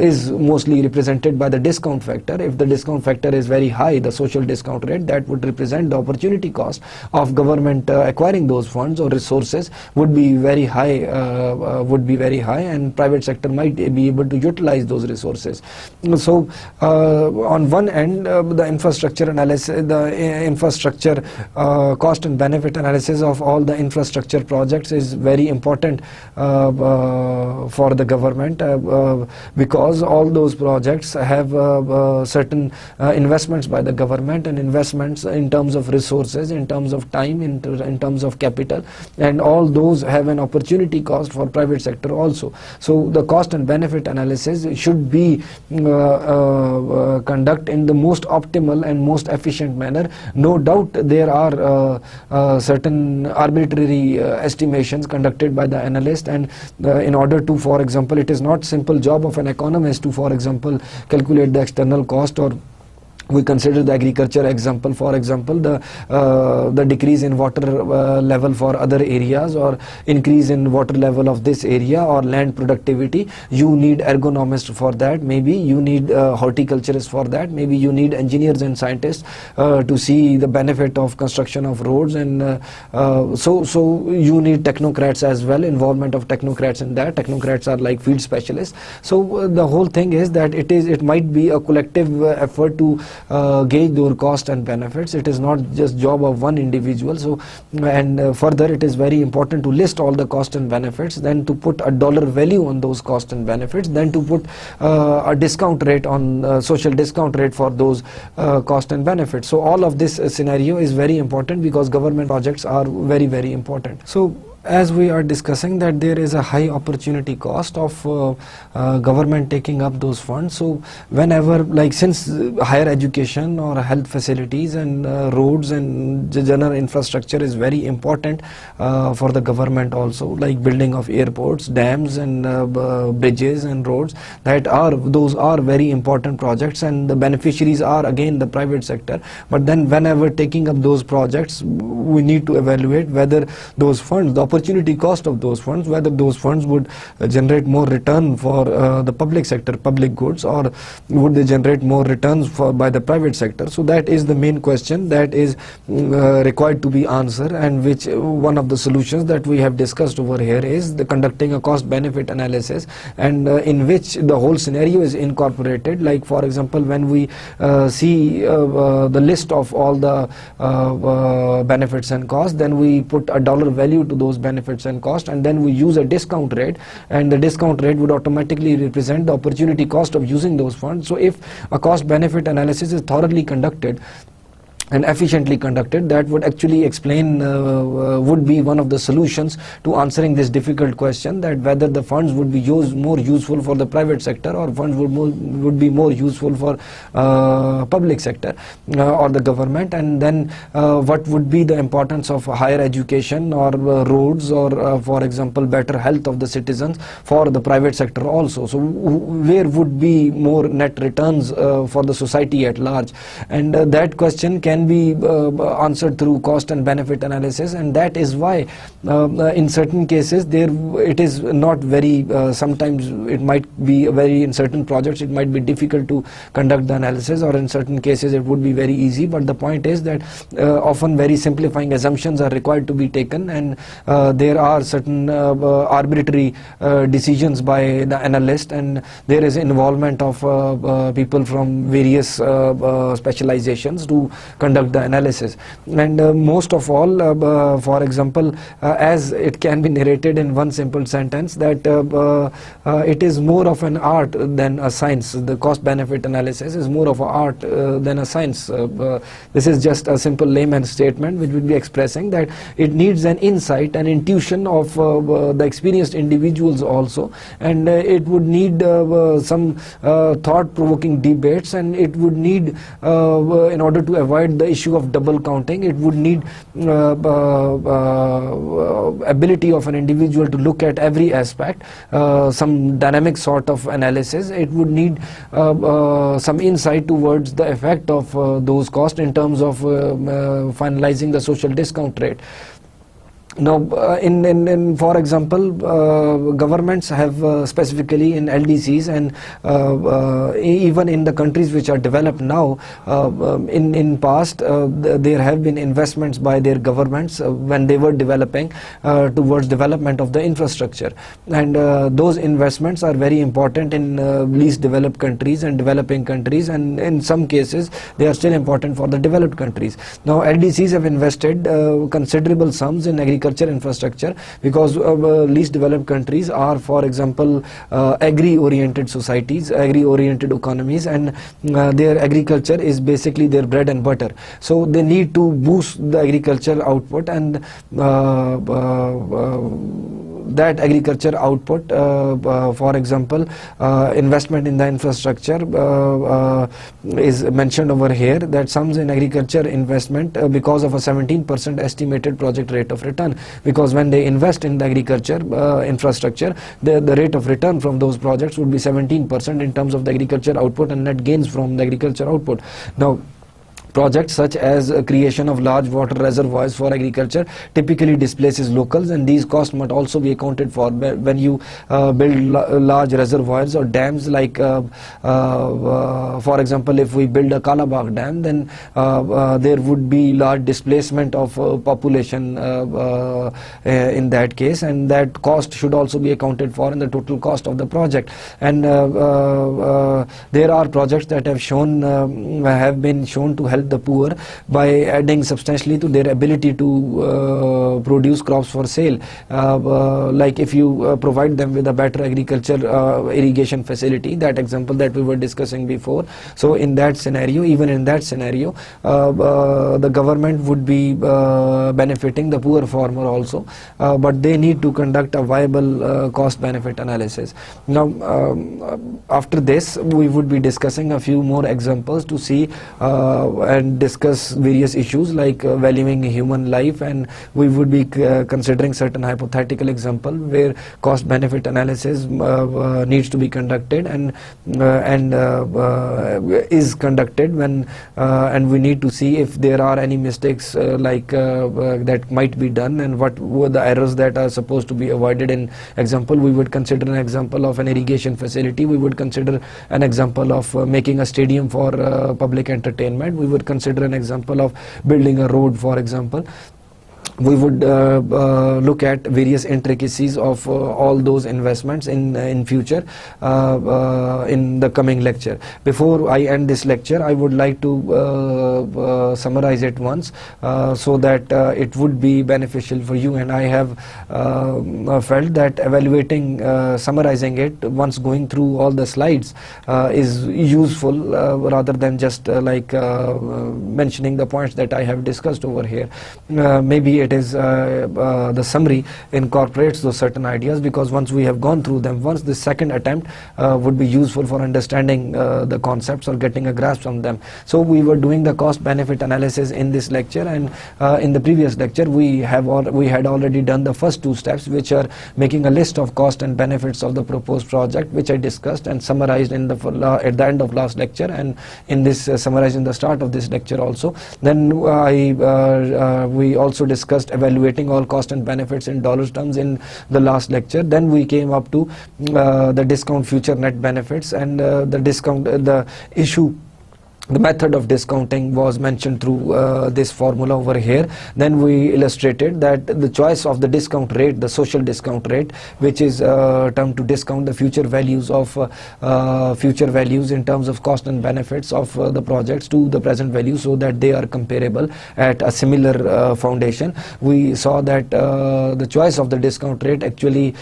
is mostly represented by the discount factor. If the discount factor is very high, the social discount rate, that would represent the opportunity cost of government acquiring those funds or resources would be very high, and private sector might be able to utilize those resources. So on one end, the infrastructure analysis, the infrastructure cost and benefit analysis of all the infrastructure projects is very important for the government, because all those projects have certain investments by the government, and investments in terms of resources, in terms of time, in terms of capital, and all those have an opportunity cost for private sector also. So the cost and benefit analysis should be conducted in the most optimal and most efficient manner. No doubt there are certain arbitrary estimations conducted by the analyst, and in order to, for example, it is not simple job of an economist to, for example, calculate the external cost or we consider the agriculture example. For example, the decrease in water level for other areas, or increase in water level of this area, or land productivity. You need ergonomists for that. Maybe you need horticulturists for that. Maybe you need engineers and scientists to see the benefit of construction of roads, and so you need technocrats as well. Involvement of technocrats in that. Technocrats are like field specialists. So the whole thing is that it might be a collective effort to gauge their cost and benefits. It is not just job of one individual. So, and further, it is very important to list all the cost and benefits, then to put a dollar value on those cost and benefits, then to put a discount rate on social discount rate for those cost and benefits. So all of this scenario is very important, because government projects are very, very important. So as we are discussing that there is a high opportunity cost of government taking up those funds. So whenever, like, since higher education or health facilities and roads and general infrastructure is very important for the government also, like building of airports, dams and bridges and roads, those are very important projects, and the beneficiaries are again the private sector. But then whenever taking up those projects, we need to evaluate whether those funds, the opportunity cost of those funds, whether those funds would generate more return for the public sector, public goods, or would they generate more returns by the private sector. So that is the main question that is required to be answered, and which one of the solutions that we have discussed over here is the conducting a cost benefit analysis, and in which the whole scenario is incorporated. Like, for example, when we see the list of all the benefits and costs, then we put a dollar value to those benefits and cost, and then we use a discount rate, and the discount rate would automatically represent the opportunity cost of using those funds. So if a cost benefit analysis is thoroughly conducted and efficiently conducted, that would actually explain, would be one of the solutions to answering this difficult question, that whether the funds would be more useful for the private sector, or funds would be more useful for public sector or the government. And then what would be the importance of higher education or roads, or for example better health of the citizens for the private sector also. So where would be more net returns for the society at large, and that question can be answered through cost and benefit analysis. And that is why in certain cases it is not very, sometimes it might be in certain projects it might be difficult to conduct the analysis, or in certain cases it would be very easy. But the point is that often very simplifying assumptions are required to be taken, and there are certain arbitrary decisions by the analyst, and there is involvement of people from various specializations to conduct the analysis. And most of all, for example, as it can be narrated in one simple sentence, that it is more of an art than a science. The cost benefit analysis is more of an art than a science. This is just a simple layman statement which would be expressing that it needs an insight and intuition of the experienced individuals also, and it would need some thought-provoking debates, and it would need, in order to avoid the issue of double counting, it would need ability of an individual to look at every aspect, some dynamic sort of analysis. It would need some insight towards the effect of those costs in terms of finalizing the social discount rate. Now, in for example, governments have specifically in LDCs, and even in the countries which are developed now, in past there have been investments by their governments when they were developing towards development of the infrastructure, and those investments are very important in least developed countries and developing countries, and in some cases they are still important for the developed countries. Now, LDCs have invested considerable sums in agriculture infrastructure, because least developed countries are, for example, agri-oriented societies, agri-oriented economies, and their agriculture is basically their bread and butter. So they need to boost the agriculture output, and that agriculture output, for example, investment in the infrastructure is mentioned over here, that sums in agriculture investment because of a 17% estimated project rate of return, because when they invest in the agriculture infrastructure, the rate of return from those projects would be 17% in terms of the agriculture output and net gains from the agriculture output. Now, projects such as creation of large water reservoirs for agriculture typically displaces locals, and these costs must also be accounted for. When you build large reservoirs or dams, like for example, if we build a Kalabagh dam, then there would be large displacement of population in that case, and that cost should also be accounted for in the total cost of the project. And there are projects that have been shown to help the poor by adding substantially to their ability to produce crops for sale, like if you provide them with a better agriculture irrigation facility, that example that we were discussing before. So in that scenario, even in that scenario, the government would be benefiting the poor farmer also, but they need to conduct a viable cost benefit analysis. Now, after this we would be discussing a few more examples to see and discuss various issues like valuing human life, and we would be considering certain hypothetical example where cost benefit analysis needs to be conducted and is conducted when and we need to see if there are any mistakes that might be done, and what were the errors that are supposed to be avoided. In example, we would consider an example of an irrigation facility, we would consider an example of making a stadium for public entertainment, we would consider an example of building a road, for example. We would look at various intricacies of all those investments in future in the coming lecture. Before I end this lecture, I would like to summarize it once so that it would be beneficial for you, and I have felt that evaluating, summarizing it once going through all the slides is useful rather than just mentioning the points that I have discussed over here. Maybe it is the summary incorporates those certain ideas, because once we have gone through them once, the second attempt would be useful for understanding the concepts or getting a grasp on them. So we were doing the cost benefit analysis in this lecture, and in the previous lecture we had already done the first two steps, which are making a list of cost and benefits of the proposed project, which I discussed and summarized at the end of last lecture, and in this summarized in the start of this lecture also. Then we also discussed evaluating all cost and benefits in dollars terms in the last lecture. Then we came up to the discount future net benefits, and the method of discounting was mentioned through this formula over here. Then we illustrated that the choice of the discount rate, the social discount rate, which is termed to discount the future values in terms of cost and benefits of the projects to the present value, so that they are comparable at a similar foundation. We saw that the choice of the discount rate actually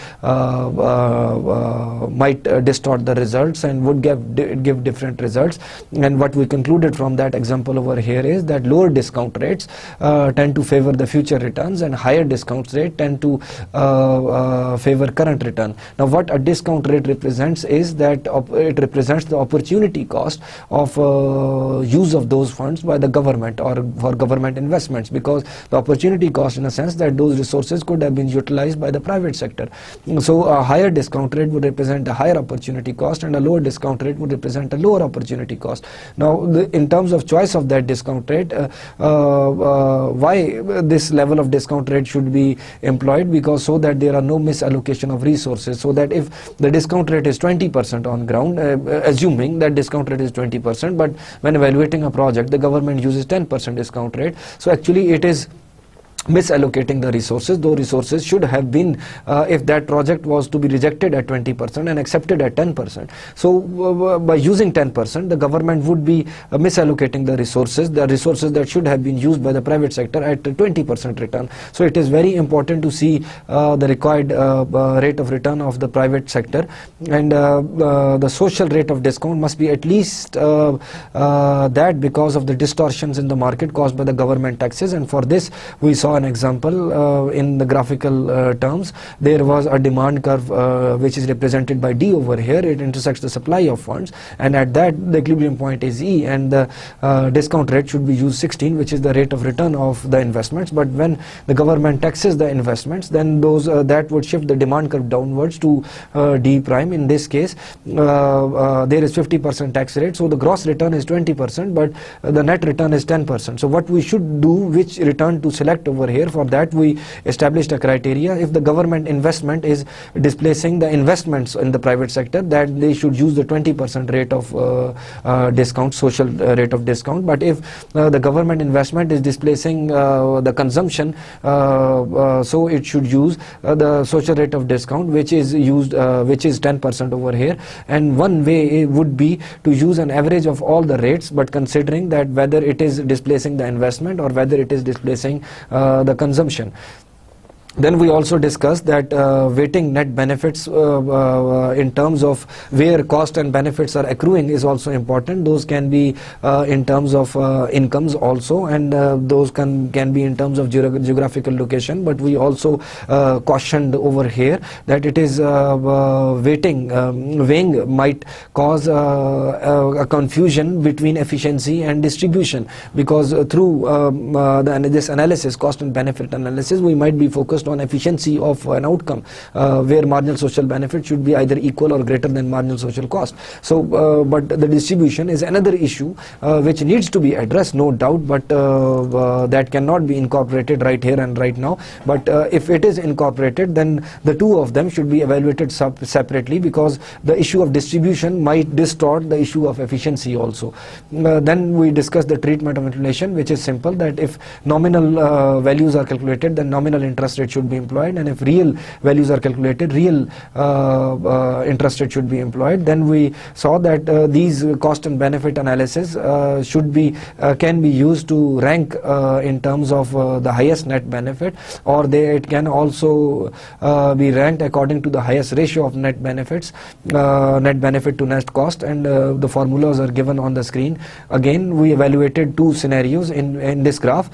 might distort the results and would give different results, and what we concluded from that example over here is that lower discount rates tend to favor the future returns, and higher discount rate tend to favor current return. Now, what a discount rate represents is that it represents the opportunity cost of use of those funds by the government or for government investments, because the opportunity cost, in a sense, that those resources could have been utilized by the private sector. So a higher discount rate would represent a higher opportunity cost, and a lower discount rate would represent a lower opportunity cost. Now, in terms of choice of that discount rate, why this level of discount rate should be employed? Because so that there are no misallocation of resources, so that if the discount rate is 20% on ground, assuming that discount rate is 20%, but when evaluating a project the government uses 10% discount rate, so actually it is misallocating the resources. Those resources should have been, if that project was to be rejected at 20% and accepted at 10%. So by using 10%, the government would be misallocating the resources that should have been used by the private sector at 20% return. So it is very important to see the required rate of return of the private sector, and the social rate of discount must be at least that, because of the distortions in the market caused by the government taxes. And for this we saw an example in the graphical terms. There was a demand curve which is represented by D over here. It intersects the supply of funds, and at that the equilibrium point is E, and the discount rate should be used 16, which is the rate of return of the investments. But when the government taxes the investments, then those that would shift the demand curve downwards to D prime. In this case, there is 50% tax rate, so the gross return is 20%, but the net return is 10%. So what we should do, which return to select over here, for that we established a criteria. If the government investment is displacing the investments in the private sector, that they should use the 20% rate of discount, social rate of discount. But if the government investment is displacing the consumption, so it should use the social rate of discount, which is used, which is 10% over here. And one way would be to use an average of all the rates, but considering that whether it is displacing the investment or whether it is displacing the consumption. Then we also discussed that weighting net benefits in terms of where cost and benefits are accruing is also important. Those can be in terms of incomes also, and those can be in terms of geographical location. But we also cautioned over here that it is weighing might cause a confusion between efficiency and distribution, because through this analysis, cost and benefit analysis, we might be focused on efficiency of an outcome where marginal social benefit should be either equal or greater than marginal social cost. So but the distribution is another issue which needs to be addressed, no doubt, but that cannot be incorporated right here and right now. But if it is incorporated, then the two of them should be evaluated separately, because the issue of distribution might distort the issue of efficiency also. Then we discussed the treatment of inflation, which is simple, that if nominal values are calculated, then nominal interest rate should be employed, and if real values are calculated, real interest rate should be employed. Then we saw that these cost and benefit analysis can be used to rank in terms of the highest net benefit, or it can also be ranked according to the highest ratio of net benefits, net benefit to net cost, and the formulas are given on the screen. Again, we evaluated two scenarios in this graph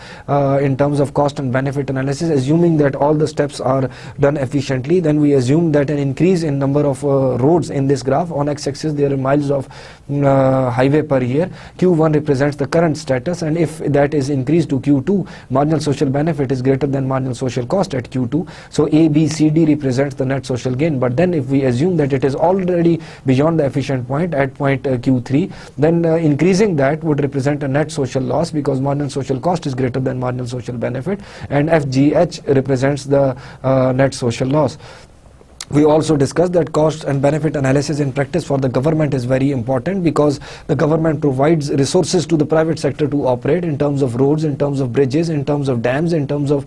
in terms of cost and benefit analysis, assuming that all the steps are done efficiently. Then we assume that an increase in number of roads in this graph, on x-axis there are miles of highway per year. Q1 represents the current status, and if that is increased to Q2, marginal social benefit is greater than marginal social cost at Q2. So A, B, C, D represents the net social gain. But then if we assume that it is already beyond the efficient point at point Q3, then increasing that would represent a net social loss, because marginal social cost is greater than marginal social benefit, and FGH represents the net social loss. We also discussed that cost and benefit analysis in practice for the government is very important, because the government provides resources to the private sector to operate in terms of roads, in terms of bridges, in terms of dams, in terms of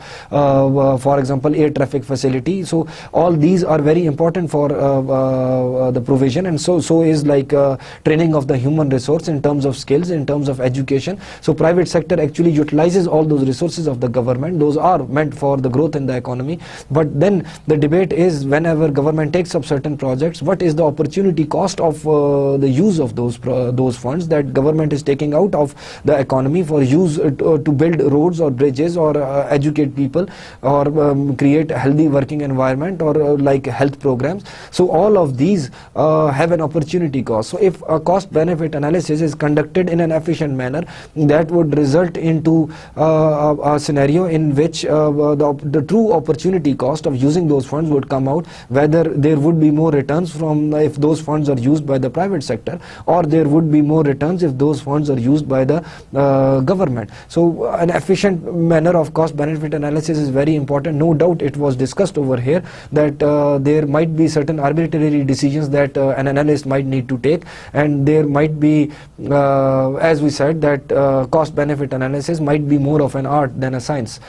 for example air traffic facility. So all these are very important for the provision, and so is like training of the human resource in terms of skills, in terms of education. So private sector actually utilizes all those resources of the government. Those are meant for the growth in the economy. But then the debate is, whenever government takes up certain projects, what is the opportunity cost of the use of those funds that government is taking out of the economy for use to build roads or bridges, or educate people, or create a healthy working environment, or like health programs. So all of these have an opportunity cost. So if a cost benefit analysis is conducted in an efficient manner, that would result into a scenario in which the true opportunity cost of using those funds would come out, whether there would be more returns from if those funds are used by the private sector, or there would be more returns if those funds are used by the government. So an efficient manner of cost benefit analysis is very important. No doubt it was discussed over here that there might be certain arbitrary decisions that an analyst might need to take, and there might be, as we said, that cost benefit analysis might be more of an art than a science.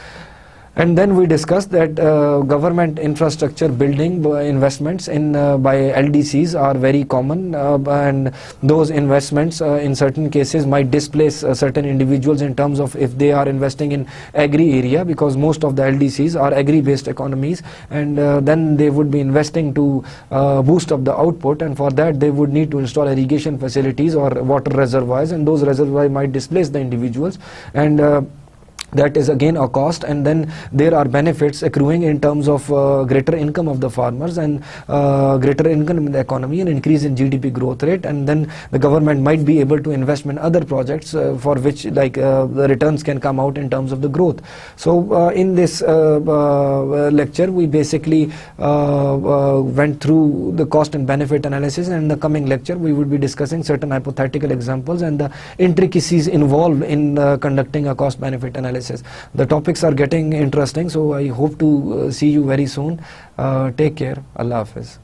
And then we discussed that government infrastructure building investments by LDCs are very common, and those investments in certain cases might displace certain individuals in terms of if they are investing in agri area, because most of the LDCs are agri-based economies, and then they would be investing to boost up the output, and for that they would need to install irrigation facilities or water reservoirs, and those reservoirs might displace the individuals. And that is again a cost, and then there are benefits accruing in terms of greater income of the farmers and greater income in the economy and increase in GDP growth rate, and then the government might be able to invest in other projects for which the returns can come out in terms of the growth. So in this lecture we basically went through the cost and benefit analysis, and in the coming lecture we would be discussing certain hypothetical examples and the intricacies involved in conducting a cost benefit analysis. The topics are getting interesting, so I hope to see you very soon. Take care. Allah Hafiz.